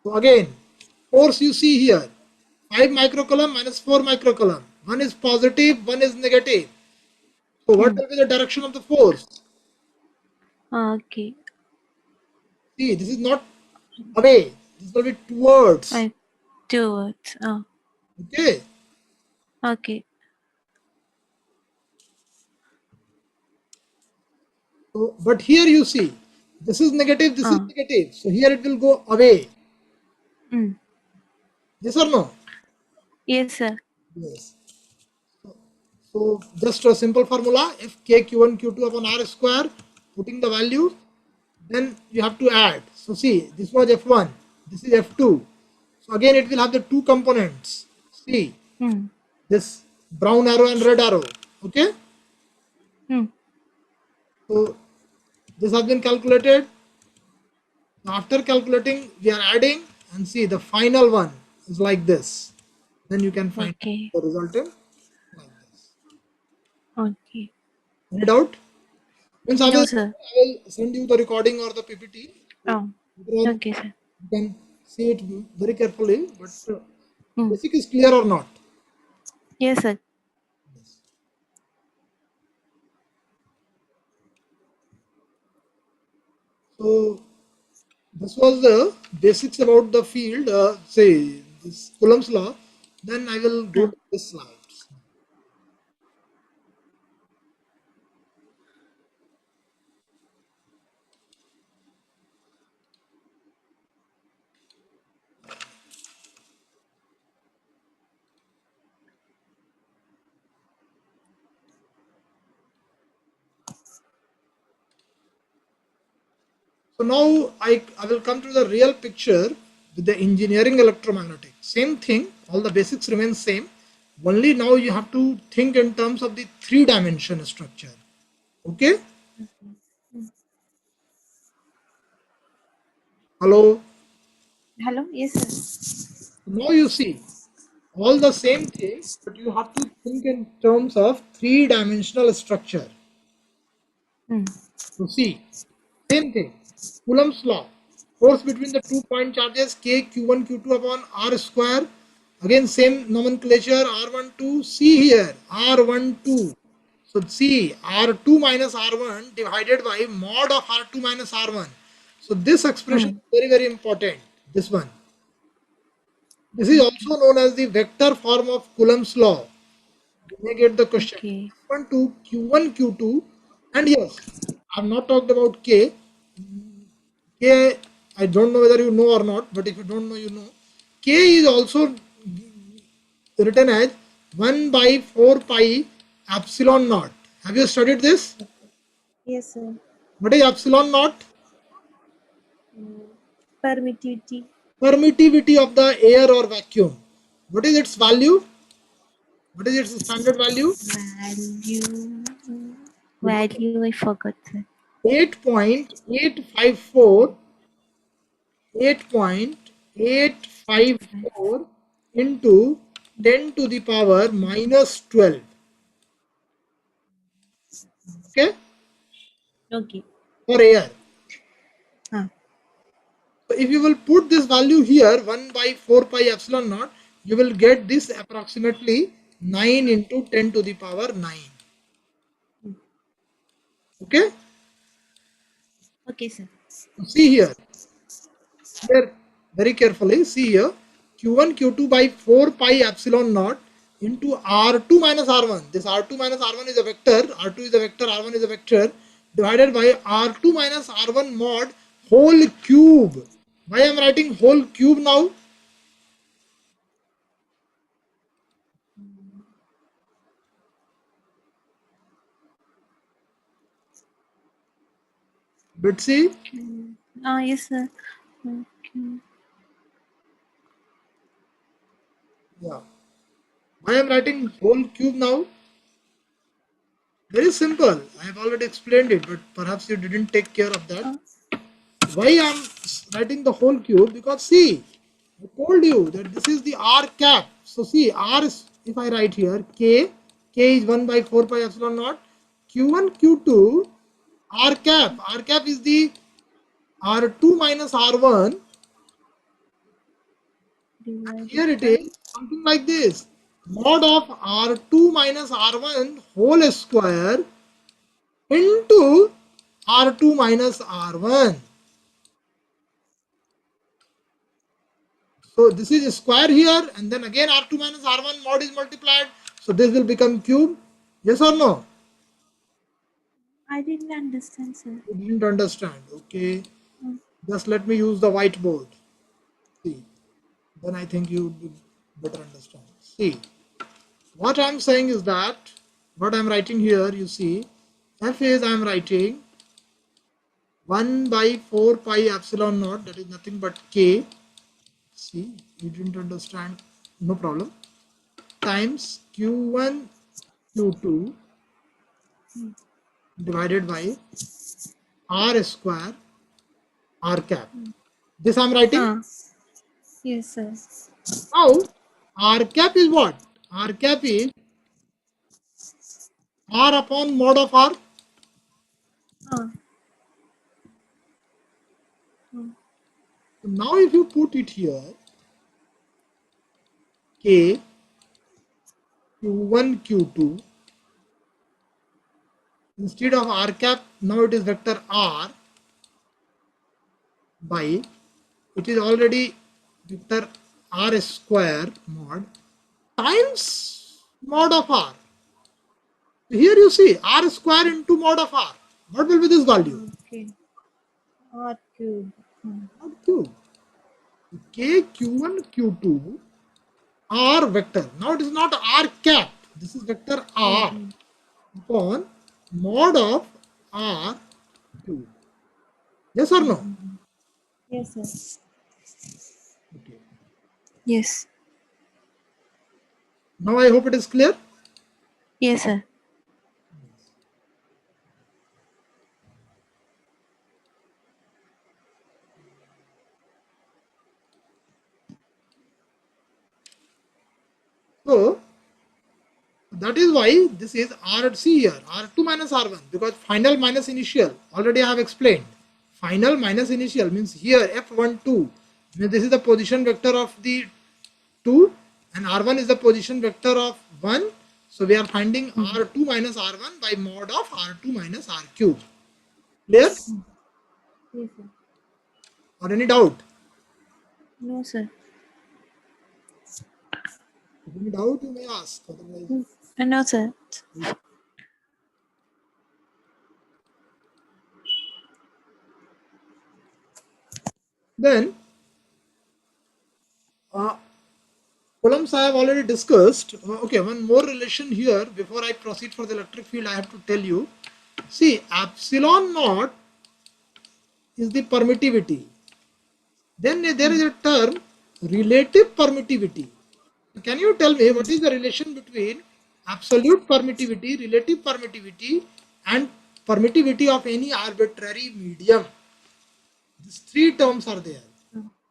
So again, force you see here, 5 microcoulomb minus 4 microcoulomb. One is positive, one is negative. So what
Mm.
will be the direction of the force?
Okay.
See, this is not away. This will be towards.
I towards. Oh.
Okay.
Okay.
So, but here you see, this is negative, this is
Oh.
negative. So here it will go away.
Mm.
Yes or no?
Yes, sir.
Yes. So just a simple formula, if k q1 q2 upon r square, putting the value, then you have to add. So see, this was f1, this is f2. So again it will have the two components. See,
Mm.
this brown arrow and red arrow. Okay.
Mm.
So this has been calculated. After calculating, we are adding, and see the final one is like this. Then you can find
Okay.
the resultant like this.
Okay.
Any doubt? Means
No, sir.
I will send you the recording or the PPT. So
Oh.
later on
Okay, sir.
you can see it very carefully. But
Mm.
basic is clear or not?
Yes, sir.
So this was the basics about the field. Say this Coulomb's law. Then I will go
Oh.
to this slides. So now I will come to the real picture with the engineering electromagnetic. Same thing, all the basics remain same. Only now you have to think in terms of the three-dimension structure. Okay? Hello?
Hello. Yes, sir.
Now you see all the same thing, but you have to think in terms of three-dimensional structure.
Mm.
So see, same thing. Coulomb's law. Force between the 2 point charges k q1 q2 upon r square. Again same nomenclature r12. See here r12. So see r2 minus r1 divided by mod of r2 minus r1. So this expression
Mm.
is very important. This one. This is
Okay.
also known as the vector form of Coulomb's law. You may get the question.
Okay.
F1 to Q1, Q2, and yes, I have not talked about K. K, I don't know whether you know or not, but if you don't know, you know. K is also written as 1 by 4 pi epsilon naught. Have you studied this?
Yes, sir.
What is epsilon naught?
Permittivity.
permittivity of the air or vacuum. What is its value? What is its standard value?
Value.
It was
Value, I forgot, sir.
8.854
Eight five.
8.854 into 10 to the power minus 12. Okay,
Okay.
for air.
Ah.
So if you will put this value here, 1 by 4 pi epsilon naught, you will get this approximately 9 into 10 to the power 9. Okay,
Okay, sir.
so see here very carefully, see here, q1 q2 by 4 pi epsilon naught into r2 minus r1. This r2 minus r1 is a vector, r2 is a vector, r1 is a vector, divided by r2 minus r1 mod whole cube. Why I am writing whole cube now? Bitsy,
Ah, yes, sir. Okay.
yeah. Why I am writing whole cube now? Very simple. I have already explained it, but perhaps you didn't take care of that.
Ah,
Why I am writing the whole cube? Because see, I told you that this is the r cap. So see, r is, if I write here k is 1 by 4 pi epsilon naught, q1 q2 r cap is the r2 minus r1.
divided
Here it
by.
is something like this, mod of r2 minus r1 whole square into r2 minus r1. So this is a square here, and then again r2 minus r1 mod is multiplied. So this will become cube. Yes or no?
I didn't understand, sir.
You didn't understand. Okay.
Mm.
Just let me use the whiteboard. See. Then I think you would be better understand. See. What I'm saying is that what I'm writing here, you see, F is I'm writing 1 by 4 pi epsilon naught, that is nothing but K. See, you didn't understand. No problem. Times Q1 Q2 divided by r square r cap. This I'm writing.
Ah, yes, sir.
Now r cap is what? R cap is r upon mod of r.
Ah, mm,
So now if you put it here, k q1 q2, instead of r cap, now it is vector r by, it is already vector r square mod times mod of r. So here you see r square into mod of r. What will be this value?
okay. R cube.
Not cube. K q1 q2 r vector. Now it is not r cap. This is vector r
Mm-hmm.
upon mod of r cube. Yes or no?
Yes, sir.
Okay.
Yes.
Now I hope it is clear.
Yes, sir.
So that is why this is R C here, R2 minus R1, because final minus initial, already I have explained. Final minus initial means here F12 means this is the position vector of the 2 and R1 is the position vector of 1. So we are finding R2 minus R1 by mod of R2 minus R cube. Clear?
Yes, sir.
Or any doubt?
No, sir.
If any doubt you may ask. Otherwise,
No, sir.
then Coulombs I have already discussed. Okay, one more relation here before I proceed for the electric field. I have to tell you. See, epsilon naught is the permittivity. Then there is a term relative permittivity. Can you tell me what is the relation between absolute permittivity, relative permittivity, and permittivity of any arbitrary medium? These three terms are there.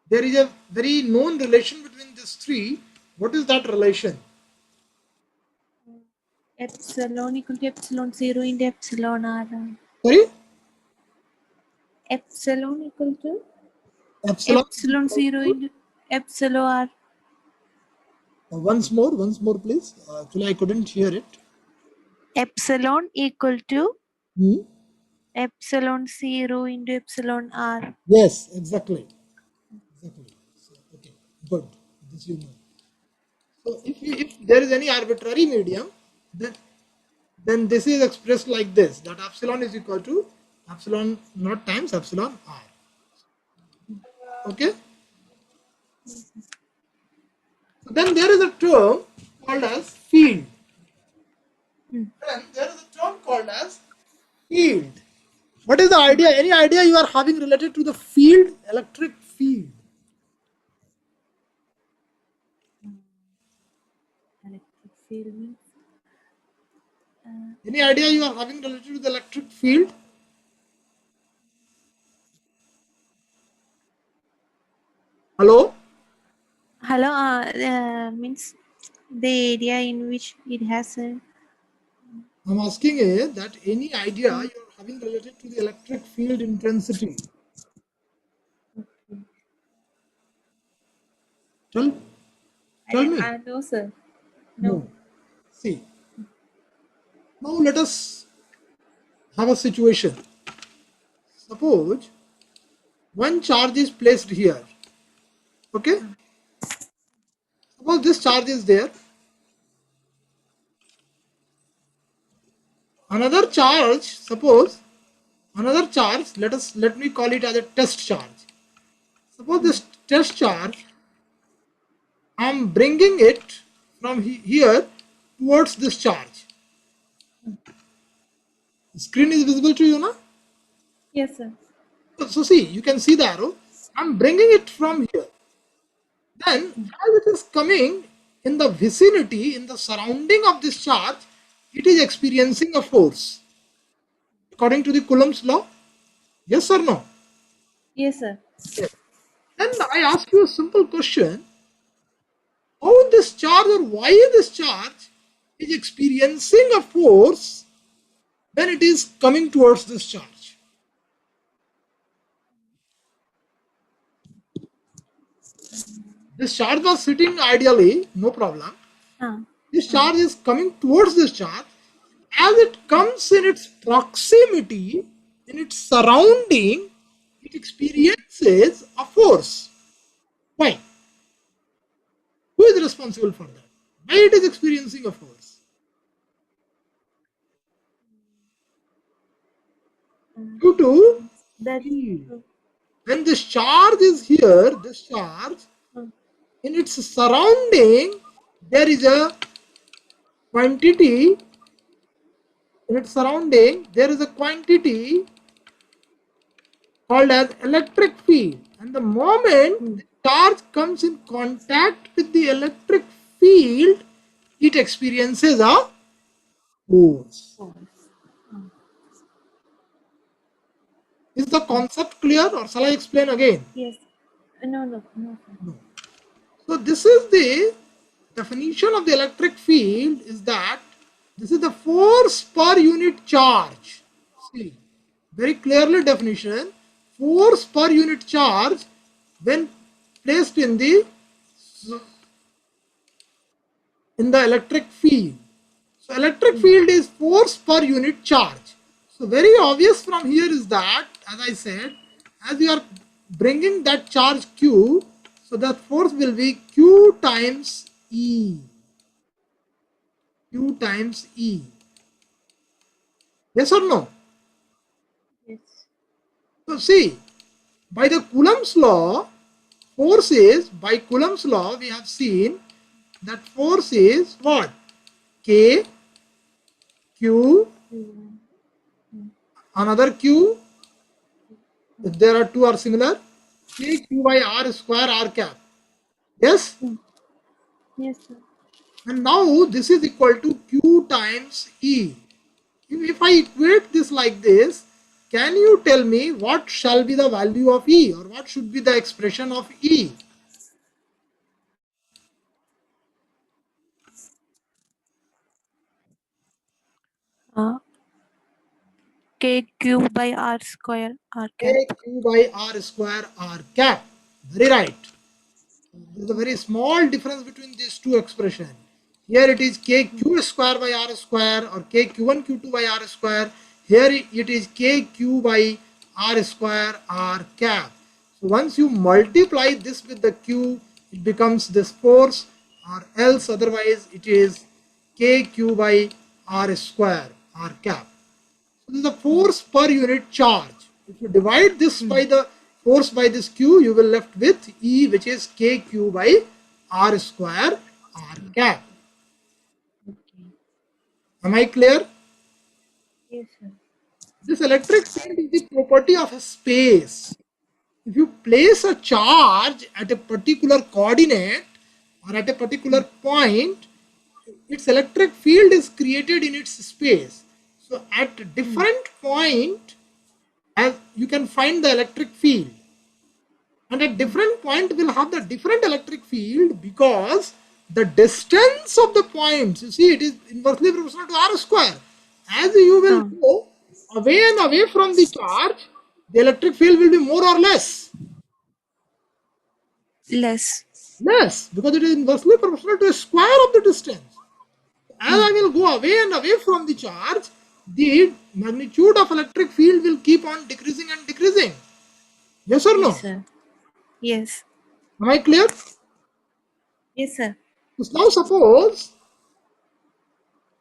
There is a very known relation between these three. What is that relation?
Epsilon equal to epsilon 0 into epsilon r.
Sorry?
Epsilon equal to
Epsilon is
epsilon
equal
0
to,
into epsilon r.
once more, please. Actually, I couldn't hear it.
Epsilon equal to
Hmm?
epsilon 0 into epsilon r.
Yes, exactly. Exactly. So, okay, good. This you know. So if there is any arbitrary medium, then this is expressed like this, that epsilon is equal to epsilon naught times epsilon r. Okay. So then there is a term called as field. Then there is a term called as field. What is the idea? Any idea you are having related to the field, electric field?
Electric field means
Any idea you are having related to the electric field? Hello?
hello means the area in which it has a
I'm asking is that any idea you are having related to the electric field intensity? Tell, tell me.
no sir. No.
No. See, now let us have a situation. Suppose one charge is placed here. Okay? Suppose this charge is there. Another charge, suppose another charge, let me call it as a test charge. Suppose this test charge, I am bringing it from here towards this charge. The screen is visible to you now?
Yes sir.
So see, you can see the arrow. I'm bringing it from here. Then, as it is coming in the vicinity, in the surrounding of this charge, it is experiencing a force. According to the Coulomb's law, yes or no?
Yes sir.
Yes. Then I ask you a simple question: how this charge or why this charge is experiencing a force when it is coming towards this charge? This charge was sitting ideally, no problem.
Ah.
This charge is coming towards this charge. As it comes in its proximity, in its surrounding, it experiences a force. Why? Who is responsible for that? Why it is experiencing a force? Due to
That
field. When this charge is here, this charge, in its surrounding, there is a quantity, in its surrounding, there is a quantity called as electric field. And the moment the charge comes in contact with the electric field, it experiences a force. Is the concept clear or shall I explain again?
yes. No sir.
No. So this is the definition of the electric field, is that this is the force per unit charge. See, very clearly definition, force per unit charge when placed in the electric field. So electric field is force per unit charge. So very obvious from here is that, as I said, as we are bringing that charge Q, so that force will be Q times E. Q times E. Yes or no?
Yes.
So see, by the Coulomb's law, force is, by Coulomb's law, we have seen that force is what? K, Q, another Q, if there are two are similar, K Q by R square R cap. Yes?
Mm. Yes, sir.
And now this is equal to Q times E. If I equate this like this, can you tell me what shall be the value of E, or what should be the expression of E?
Uh, KQ by R square R cap.
KQ by R square R cap. Very right. There's a very small difference between these two expressions. Here it is kq square by r square, or kq1 q2 by r square. Here it is kq by r square r cap. So once you multiply this with the q, it becomes this force, or else otherwise it is kq by r square r cap. So this is the
Mm.
force per unit charge. If you divide this by
Mm.
the force by this Q, you will left with E, which is KQ by R square R cap.
Okay.
Am I clear?
Yes, sir.
This electric field is the property of a space. If you place a charge at a particular coordinate or at a particular
Mm.
point, its electric field is created in its space. So at
Mm.
different point, as you can find the electric field, and at
Mm.
different point will have the different electric field, because the distance of the points, you see, it is inversely proportional to r square. As you will
Uh,
go away and away from the charge, the electric field will be more or
Less.
less, because it is inversely proportional to a square of the distance. As I
Mm.
will go away and away from the charge, the magnitude of electric field will keep on decreasing and decreasing. Yes or
Yes,
no?
sir.
Yes.
Am I clear?
Yes, sir.
So now suppose,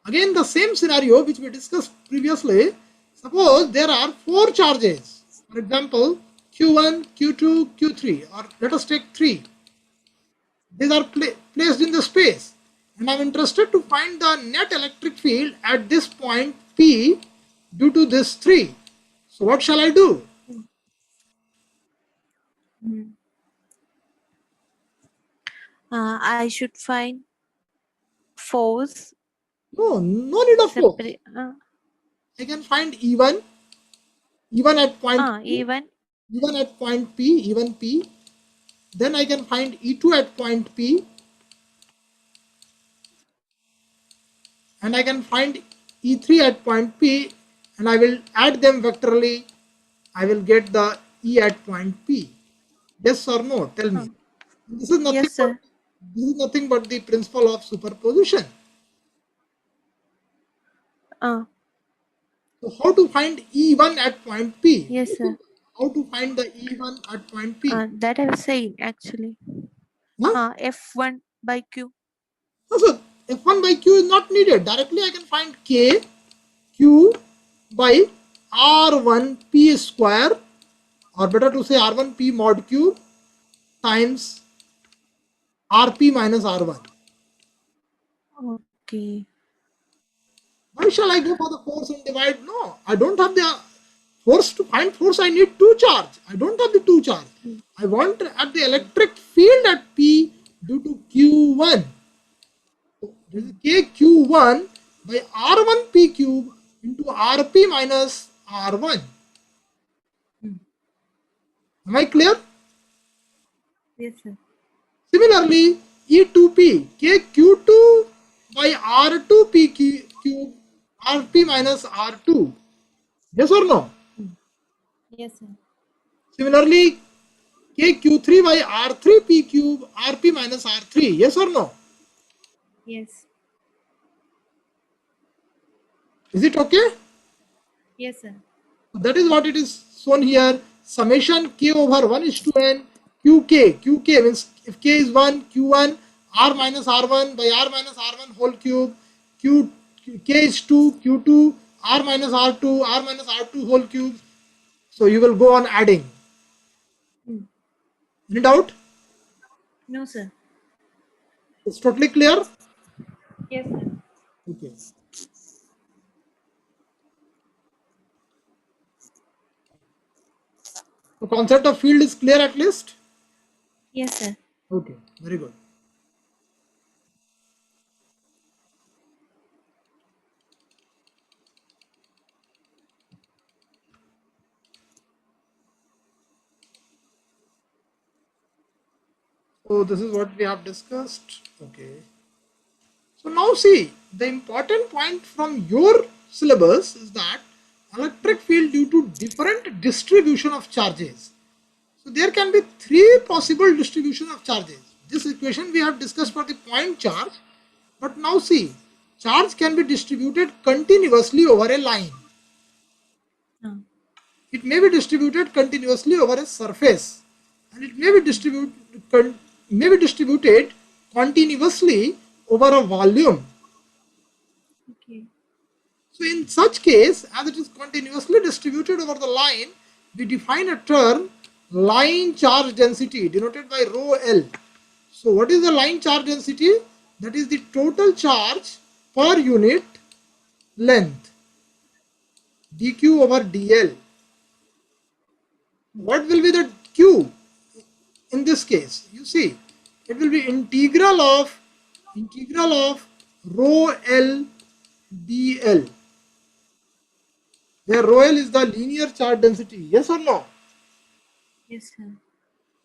again, the same scenario which we discussed previously. Suppose there are four charges. For example, Q1, Q2, Q3, or let us take three. These are placed in the space. And I'm interested to find the net electric field at this point P due to this three. So what shall I do?
Mm. Mm.
I should find force
No, no need of force.
separate.
I can find E1, E1 at point P,
Even.
E1 at point P, even P. Then I can find E2 at point P, and I can find E3 at point P, and I will add them vectorally. I will get the E at point P. Yes or no? Tell me. This is nothing
Yes,
but
sir.
the principle of superposition.
Uh,
So how to find E1 at point P?
yes, sir.
How to find the E1 at point P?
That I was saying actually.
Huh?
F1 by Q.
So F1 by Q is not needed. Directly I can find K Q by R1P square, or better to say R1P mod Q times Rp minus R1.
Okay.
Why shall I go for the force and divide? No, I don't have the force. To find force, I need two charge. I don't have the two charge.
Mm.
I want at the electric field at P due to Q1. So this is
Mm.
KQ1 by R1P cube into Rp minus R1.
Mm.
Am I clear?
Yes, sir.
Similarly, E2P, KQ2 by R2P cube, Rp minus R2. Yes or no?
Mm. Yes, sir.
Similarly, KQ3 by R3P cube, Rp minus R3. Yes or no?
Yes.
Is it okay?
Yes, sir.
That is what it is shown here. Summation k over 1 is to n qk. Qk means if k is 1, q1, r minus r1 by r minus r1 whole cube. Q, k is 2, q2, r minus r2, r minus r2 whole cube. So you will go on adding.
Mm.
Any doubt?
No, sir.
It's totally clear?
Yes, sir.
Okay. The concept of field is clear at least?
Yes, sir.
Okay, very good. So this is what we have discussed. Okay. So now see, the important point from your syllabus is that electric field due to different distribution of charges. So there can be three possible distribution of charges. This equation we have discussed for the point charge, but now see, charge can be distributed continuously over a line.
Uh,
It may be distributed continuously over a surface, and it may be distributed continuously over a volume.
okay.
So in such case, as it is continuously distributed over the line, we define a term line charge density denoted by rho L. So what is the line charge density? That is the total charge per unit length, dq over dl. What will be the q in this case? You see, it will be integral of rho L dl, where rho L is the linear charge density. Yes or no?
Yes, sir.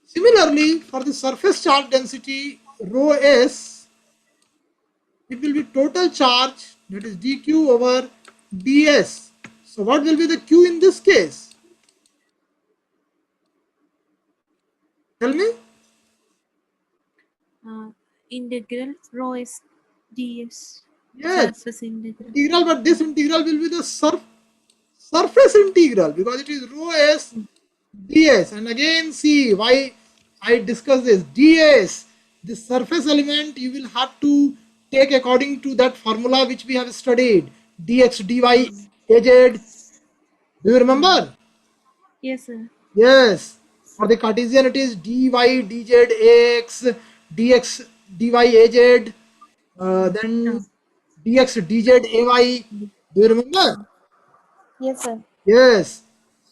Similarly, for the surface charge density rho s, it will be total charge, that is dq over ds. So what will be the q in this case? Tell me.
Uh, Integral rho is ds.
Yes,
Surface integral.
integral, but this integral will be the surface integral because it is rho s ds. And again, see why I discuss this ds. This surface element you will have to take according to that formula which we have studied, dx dy az. Do you remember?
Yes, sir.
Yes. For the Cartesian, it is dy dz ax dx dy az. Then
Uh,
dx dz ay. Do you remember?
Yes, sir.
Yes.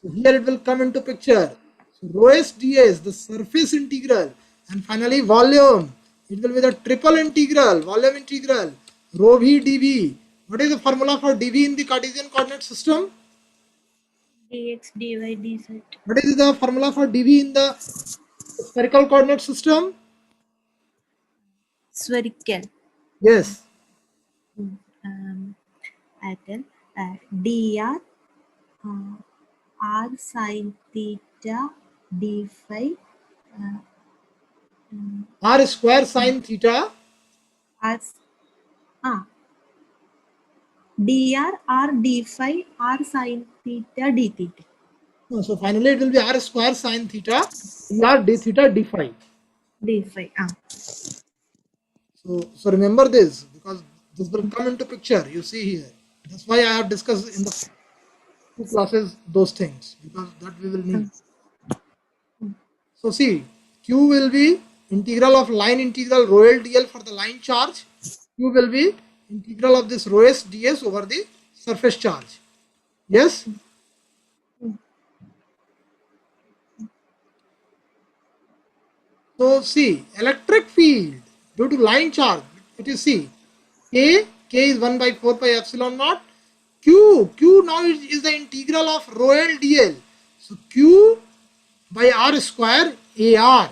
So here it will come into picture. So rho s ds, the surface integral, and finally volume. It will be the triple integral, volume integral, rho v dv. What is the formula for dv in the Cartesian coordinate system?
dx dy dz.
What is the formula for dv in the spherical coordinate system?
Spherical.
Yes.
Mm, Um, I tell dr uh, r sin theta d phi
R square sine theta.
r ah dr r d phi r sin theta d theta
No, so finally it will be r square sine theta dr d theta d phi.
d phi
So remember this because this will come into picture. You see here. That's why I have discussed in the two classes those things because that we will need.
mm,
So see, Q will be integral of line integral rho L dl for the line charge. Q will be integral of this rho s ds over the surface charge. Yes. So see, electric field due to line charge, it is see, K is 1 by 4 pi epsilon naught. Q now is the integral of rho L dl. So Q by R square AR.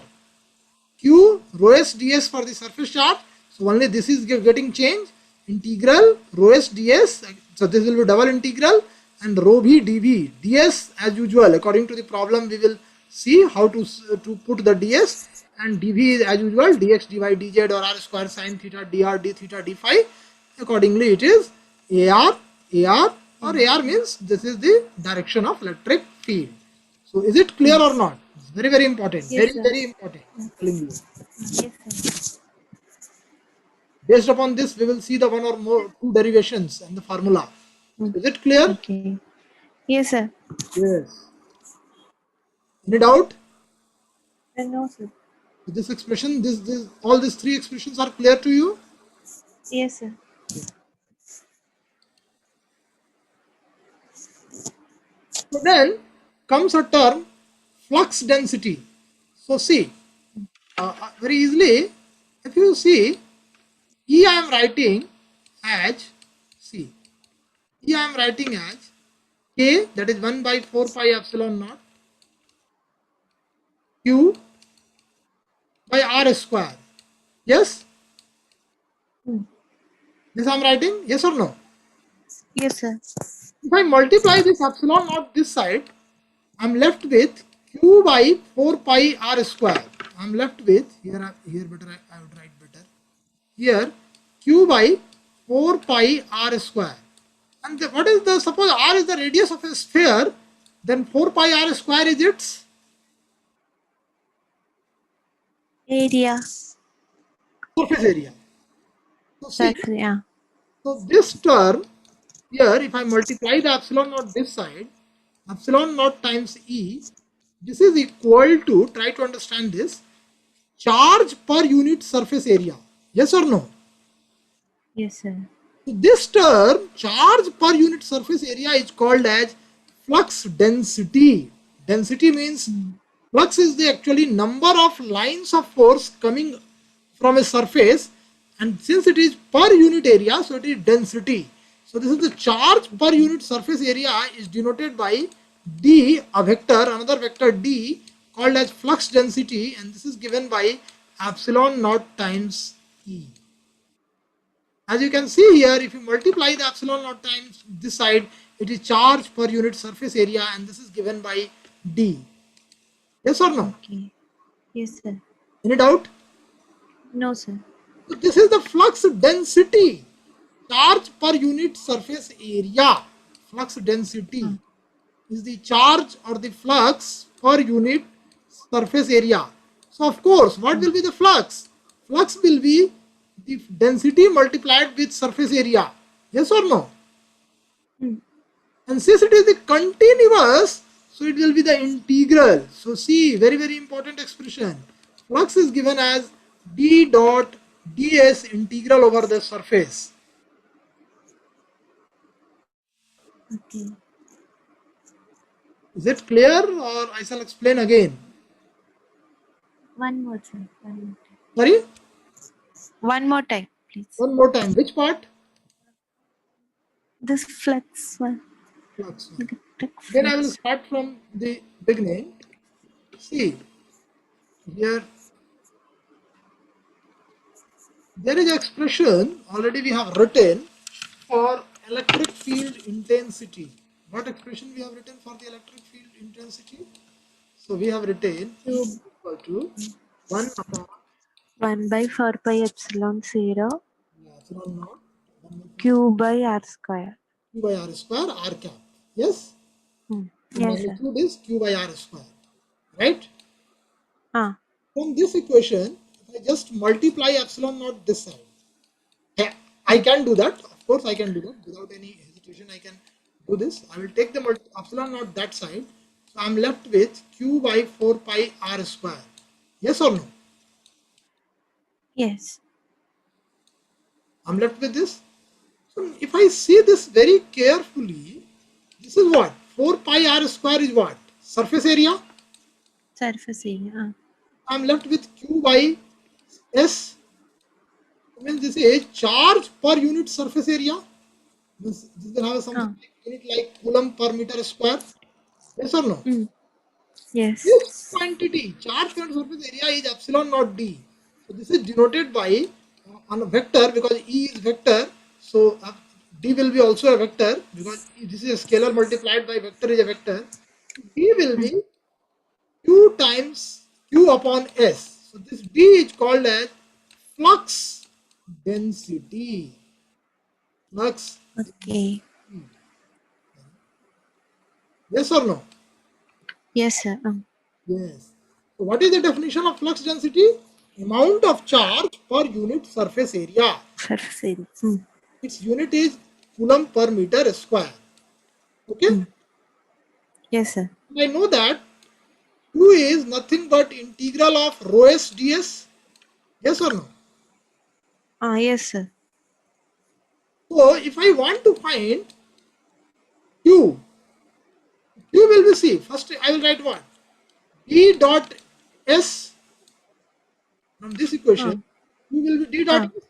Q rho s ds for the surface charge. So only this is getting changed. Integral rho s ds. So this will be double integral and rho v dv. ds as usual according to the problem we will see how to put the ds, and dv is as usual dx dy dz or r square sine theta dr d theta d phi. Accordingly it is ar or ar means this is the direction of electric field. So is it clear or not? It's very important.
yes sir
Very important. I'm telling you.
yes sir
Based upon this, we will see the one or more two derivations and the formula.
Mm,
Is it clear?
okay yes sir
Yes. Any doubt?
no sir
This expression, this, all these three expressions are clear to you?
yes sir
So then comes a term flux density. So see, very easily, if you see, E I am writing as, see, E I am writing as K, that is 1 by 4 pi epsilon naught Q by R square. Yes?
Hmm.
This I am writing, yes or no?
Yes, sir.
If I multiply this epsilon naught this side, I'm left with Q by 4 pi R square. I'm left with, here better, I would write better. Here, Q by 4 pi R square. And what is the, suppose R is the radius of a sphere, then 4 pi R square is its
Area.
surface area. So see,
Surface. Yeah.
so this term here, if I multiply the epsilon naught this side, epsilon naught times E, this is equal to, try to understand this, charge per unit surface area. Yes or no?
Yes, sir.
So this term, charge per unit surface area, is called as flux density. Density means
Hmm.
flux is the actually number of lines of force coming from a surface, and since it is per unit area, so it is density. So this is the charge per unit surface area is denoted by d, a vector, another vector d called as flux density, and this is given by epsilon naught times E. As you can see here, if you multiply the epsilon naught times this side, it is charge per unit surface area, and this is given by d. Yes or no?
Okay. Yes, sir.
Any doubt?
No, sir.
So this is the flux density, charge per unit surface area. Flux density
Hmm.
is the charge or the flux per unit surface area. So of course, what
Hmm.
will be the flux? Flux will be the density multiplied with surface area. Yes or no?
Hmm.
And since it is the continuous, so it will be the integral. So see, very very important expression. Flux is given as d dot ds integral over the surface.
Okay.
Is it clear, or I shall explain again?
One more, sir. One more time.
Sorry,
One more time, please.
one more time. Which part?
This flex one.
Flux.
Electric
Then I will
flex.
start from the beginning. See, here there is expression already we have written for electric field intensity. What expression we have written for the electric field intensity? So we have written E
Q.
is equal to 1 upon
1 by 4 pi epsilon 0
epsilon naught 1 by
Q by R square.
Q by R square R cap. Yes?
Hmm.
The
Yes, sir.
magnitude is Q by R square. Right?
Ah.
From this equation, if I just multiply epsilon naught this side, yeah, I
Hmm.
can do that. Of course, I can do that without any hesitation. I can do this. I will take the epsilon naught that side. So I'm left with Q by 4 pi R square. Yes or no?
Yes.
I'm left with this. So if I see this very carefully, this is what? 4 pi R square is what? Surface area.
Surface area. Ah.
I'm left with Q by S. Means this is charge per unit surface area. This will have something
Ah.
like unit like coulomb per meter square. Yes or no?
Hmm. Yes.
This quantity, charge per surface area is epsilon naught d. So this is denoted by on a vector because E is vector. So d will be also a vector because this is a scalar multiplied by vector is a vector. D will
Hmm.
be q times q upon s. So this d is called as flux density. Flux.
Okay.
Yes or no?
Yes, sir.
Yes. So what is the definition of flux density? Amount of charge per unit surface area.
Surface area. Hmm.
Its unit is coulomb per meter square. Okay.
Hmm. Yes, sir.
And I know that Q is nothing but integral of rho s ds. Yes or no?
Ah, yes, sir.
So if I want to find Q, Q will be C. First I will write what? D dot S from this equation,
Uh,
Q will be D dot
uh,
S.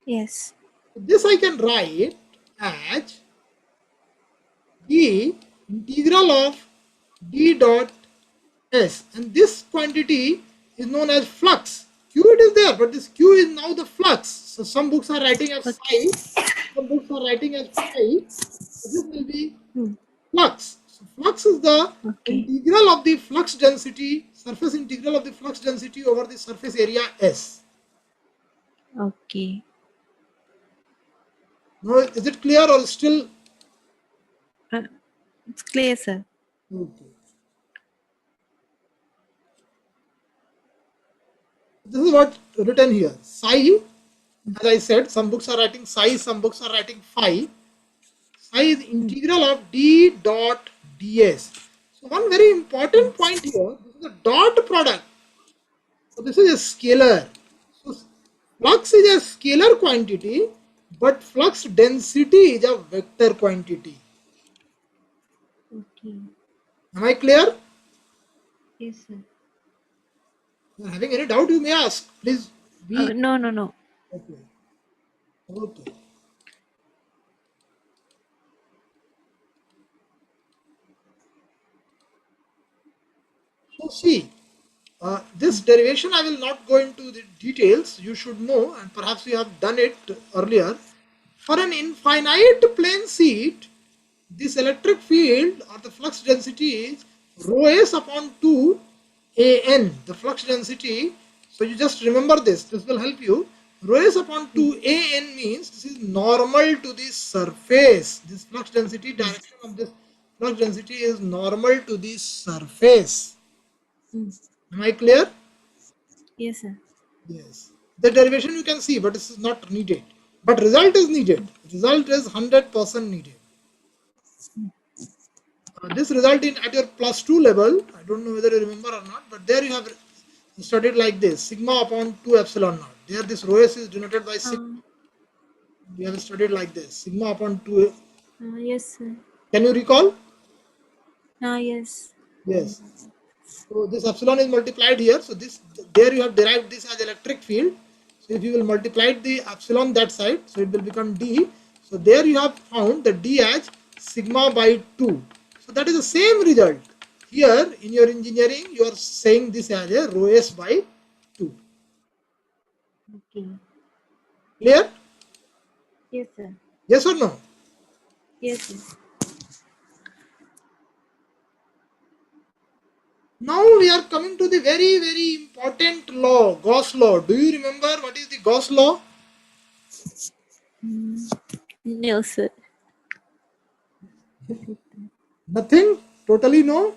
yes.
So this I can write as the integral of D dot S, and this quantity is known as flux. Q it is there, but this Q is now the flux. So some books are writing as
Okay.
psi, some books are writing as phi. So this will be
Hmm.
flux. So flux is the
Okay.
integral of the flux density, surface integral of the flux density over the surface area S.
Okay.
Now, is it clear or still?
Uh, it's clear, sir.
Okay. This is what written here. Psi, as I said, some books are writing psi, some books are writing phi. Psi is
Hmm.
integral of d dot ds. So one very important point here, this is a dot product. So this is a scalar. So flux is a scalar quantity, but flux density is a vector quantity.
Okay.
Am I clear?
Yes, sir.
If you are having any doubt, you may ask. Please be
No, no, no.
okay. Okay. So see, this
Hmm.
derivation I will not go into the details. You should know, and perhaps you have done it earlier. For an infinite plane sheet, this electric field or the flux density is rho s upon 2 an, the flux density. So you just remember this. This will help you. Rho s upon
Hmm.
2 an means this is normal to the surface. This flux density,
Hmm.
direction of this flux density is normal to the surface.
Hmm.
Am I clear?
Yes, sir.
Yes. The derivation you can see, but this is not needed. But result is needed. Result is 100% needed. This result in at your plus 2 level, I don't know whether you remember or not, but there you have studied like this, sigma upon 2 epsilon naught. There this rho s is denoted by sigma.
Uh,
We have studied like this, sigma upon 2.
yes, sir.
Can you recall?
Yes.
Yes. So this epsilon is multiplied here. So this there you have derived this as electric field. So if you will multiply the epsilon that side, so it will become d. So there you have found the d as sigma by 2. So that is the same result. Here in your engineering, you are saying this as a rho s by 2.
Okay.
Clear?
Yes, sir.
Yes or no?
Yes, sir.
Now we are coming to the very, very important law, Gauss law. Do you remember what is the Gauss law?
No, sir.
Nothing? Totally no?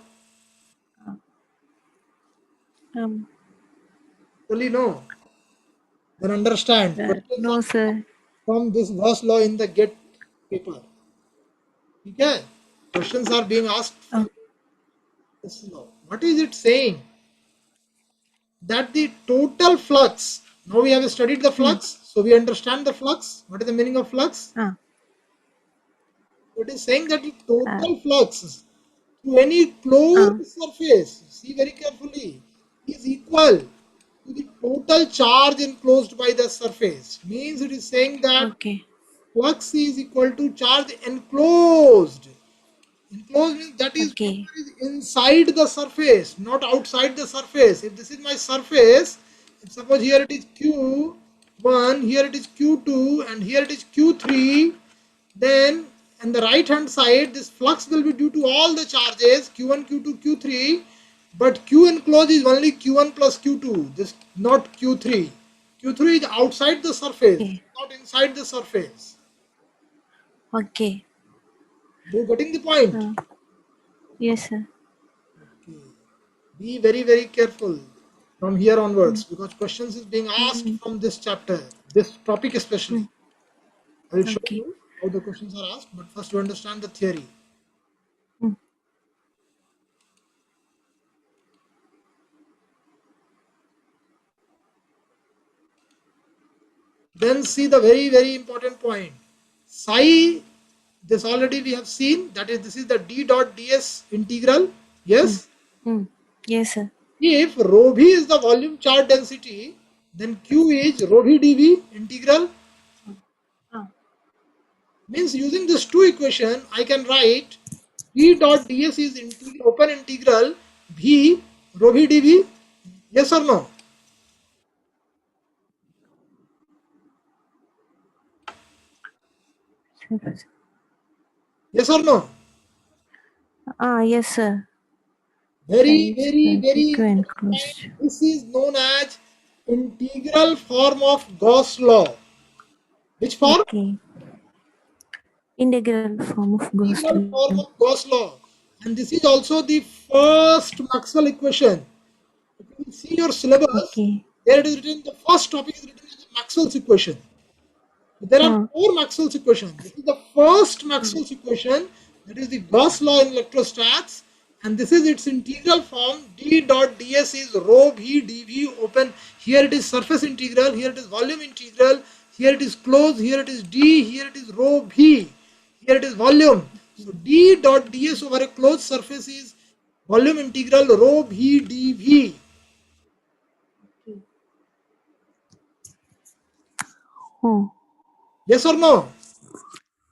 Um,
Totally no. Then understand. Questions
no,
are
sir.
from this Gauss law in the GET paper. Okay? Questions are being asked
Uh,
from this law. What is it saying? That the total flux, now we have studied the
hmm.
flux, so we understand the flux. What is the meaning of flux?
Uh,
It is saying that the
uh,
total flux to any
uh,
closed surface, see very carefully, is equal to the total charge enclosed by the surface. Means it is saying that
okay.
flux is equal to charge enclosed. Enclosed means that is
Okay.
whatever is inside the surface, not outside the surface. If this is my surface, if suppose here it is Q1, here it is Q2, and here it is Q3, then on the right hand side, this flux will be due to all the charges Q1, Q2, Q3, but Q enclosed is only Q1 plus Q2, this not Q3. Q3 is outside the surface,
Okay.
not inside the surface.
Okay.
Do you getting the point?
Uh, yes, sir.
Okay. Be very, very careful from here onwards
Mm,
because questions is being asked
mm,
from this chapter, this topic especially.
mm.
I will show
Okay.
you how the questions are asked, but first to understand the theory.
Mm,
Then see the very, very important point. Psi, this already we have seen, that is, this is the d dot ds integral.
mm,
Yes?
mm. Yes, sir.
If rho v is the volume charge density, then Q is rho v dv integral.
Ah,
Means using this two equation, I can write v dot ds is open integral v rho v dv. Yes or no?
sir.
Yes or no?
Yes, sir.
Very,
Size
very, very
to
important point.
enclosed.
This is known as integral form of Gauss law. Which form?
Okay. Integral form of ghost
Integral
law.
form of Gauss law. And this is also the first Maxwell equation. If you will see your syllabus,
Okay.
there it is written, the first topic is written as Maxwell's equation. There are
Ah,
four Maxwell's equations. This is the first
ah,
Maxwell's equation, that is the Gauss law in electrostats, and this is its integral form. D dot ds is rho v dv open. Here it is surface integral, here it is volume integral, here it is closed, here it is d, here it is rho v, here it is volume. So d dot ds over a closed surface is volume integral rho v dv.
oh.
Yes or no?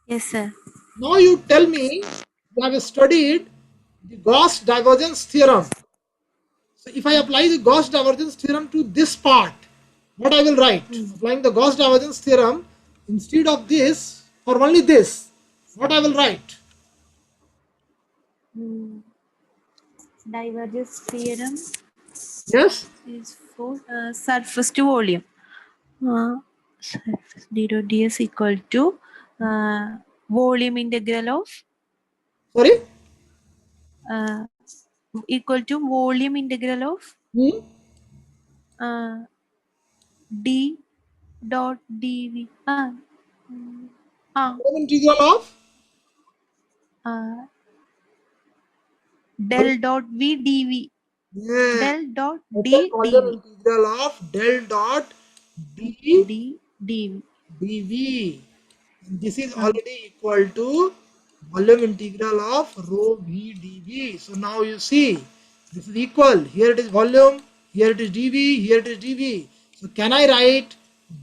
Yes, sir.
Now you tell me, you have studied the Gauss divergence theorem. So if I apply the Gauss divergence theorem to this part, what I will write?
Hmm.
Applying the Gauss divergence theorem, instead of this, for only this, what I will write?
Hmm. Divergence theorem
Yes?
is for surface to volume. Surface d dot ds equal to uh, volume integral of
Sorry?
uh, equal to volume integral of
Hmm?
uh, d dot dv. Mm, ah,
Volume integral of?
uh, del dot v dv.
Yeah.
Del dot
Open
d
volume
dv.
integral of del dot d
d dv.
dv. This is
Ah,
already equal to volume integral of rho v dv. So now you see, this is equal. Here it is volume, here it is dv, here it is dv. So can I write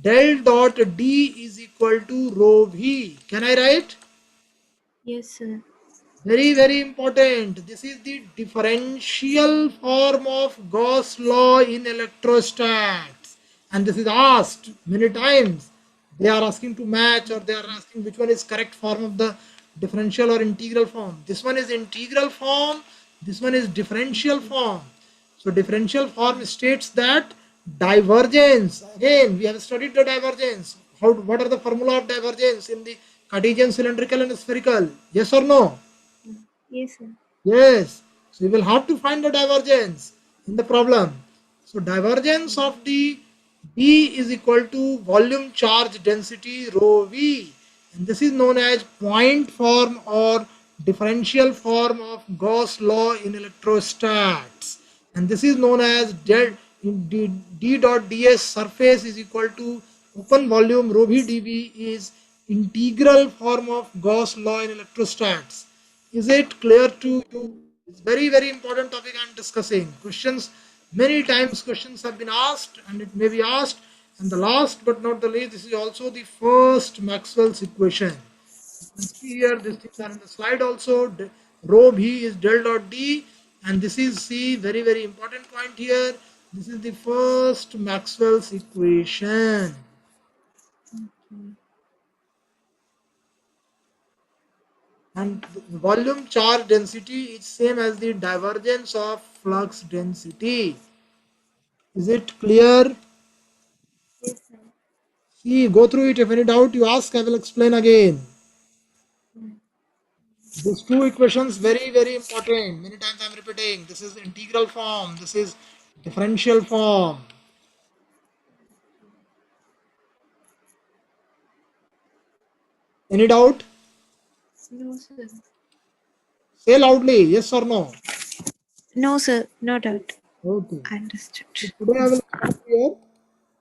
del dot d is equal to rho v? Can I write?
yes, sir.
Very, very important. This is the differential form of Gauss law in electrostats. And this is asked many times. They are asking to match, or they are asking which one is correct form of the differential or integral form. This one is integral form, this one is differential form. So differential form states that divergence, again we have studied the divergence. What are the formula of divergence in the Cartesian, cylindrical and spherical? Yes or no?
Yes, sir.
Yes. So you will have to find the divergence in the problem. So divergence of the B is equal to volume charge density rho V. And this is known as point form or differential form of Gauss law in electrostats. And this is known as D dot ds surface is equal to open volume rho V dV is integral form of Gauss law in electrostats. Is it clear to you? It's very, very important topic I'm discussing. Questions, many times questions have been asked and it may be asked. And the last but not the least, this is also the first Maxwell's equation. You can see here, these things are in the slide also. Rho V is del dot D, and this is C, very, very important point here. This is the first Maxwell's equation. And the volume charge density is same as the divergence of flux density. Is it clear?
Yes, sir.
See, go through it. If any doubt you ask, I will explain again. These two equations very, very important. Many times I'm repeating. This is integral form. This is differential form. Any doubt?
No, sir.
Say loudly, yes or no.
No, sir. No doubt.
Okay.
I understood.
So today I will stop here.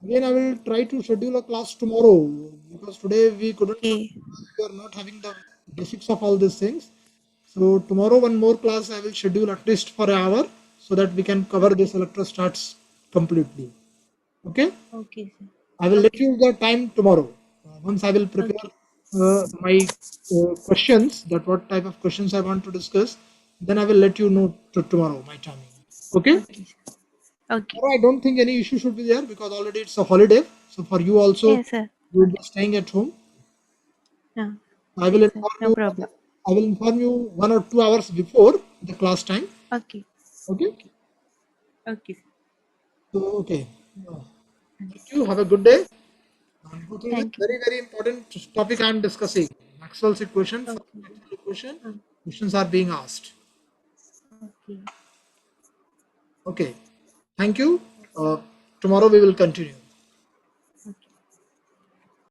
Again, I will try to schedule a class tomorrow because today we couldn't come
Okay.
because we are not having the basics of all these things. So tomorrow one more class I will schedule at least for an hour so that we can cover this electrostats completely. Okay?
Okay, sir.
I will let
Okay.
you the time tomorrow. Once I will prepare
Okay.
my questions, that what type of questions I want to discuss, then I will let you know tomorrow my timing. Okay?
Okay, sir. Okay.
Tomorrow I don't think any issue should be there because already it's a holiday. So for you also,
Yes, sir.
you will be staying at home.
No.
I will
Yes, sir.
inform
No
you.
problem.
I will inform you 1 or 2 hours before the class time.
Okay.
Okay.
Okay. Okay, sir.
So okay. Uh,
Okay.
Thank you. Have a good day. And go through this
Thank you.
very very important topic I am discussing. Maxwell's equation for
Okay.
maxwell equation.
Um,
Questions are being asked.
okay.
Okay. Thank you. Uh, Tomorrow we will continue.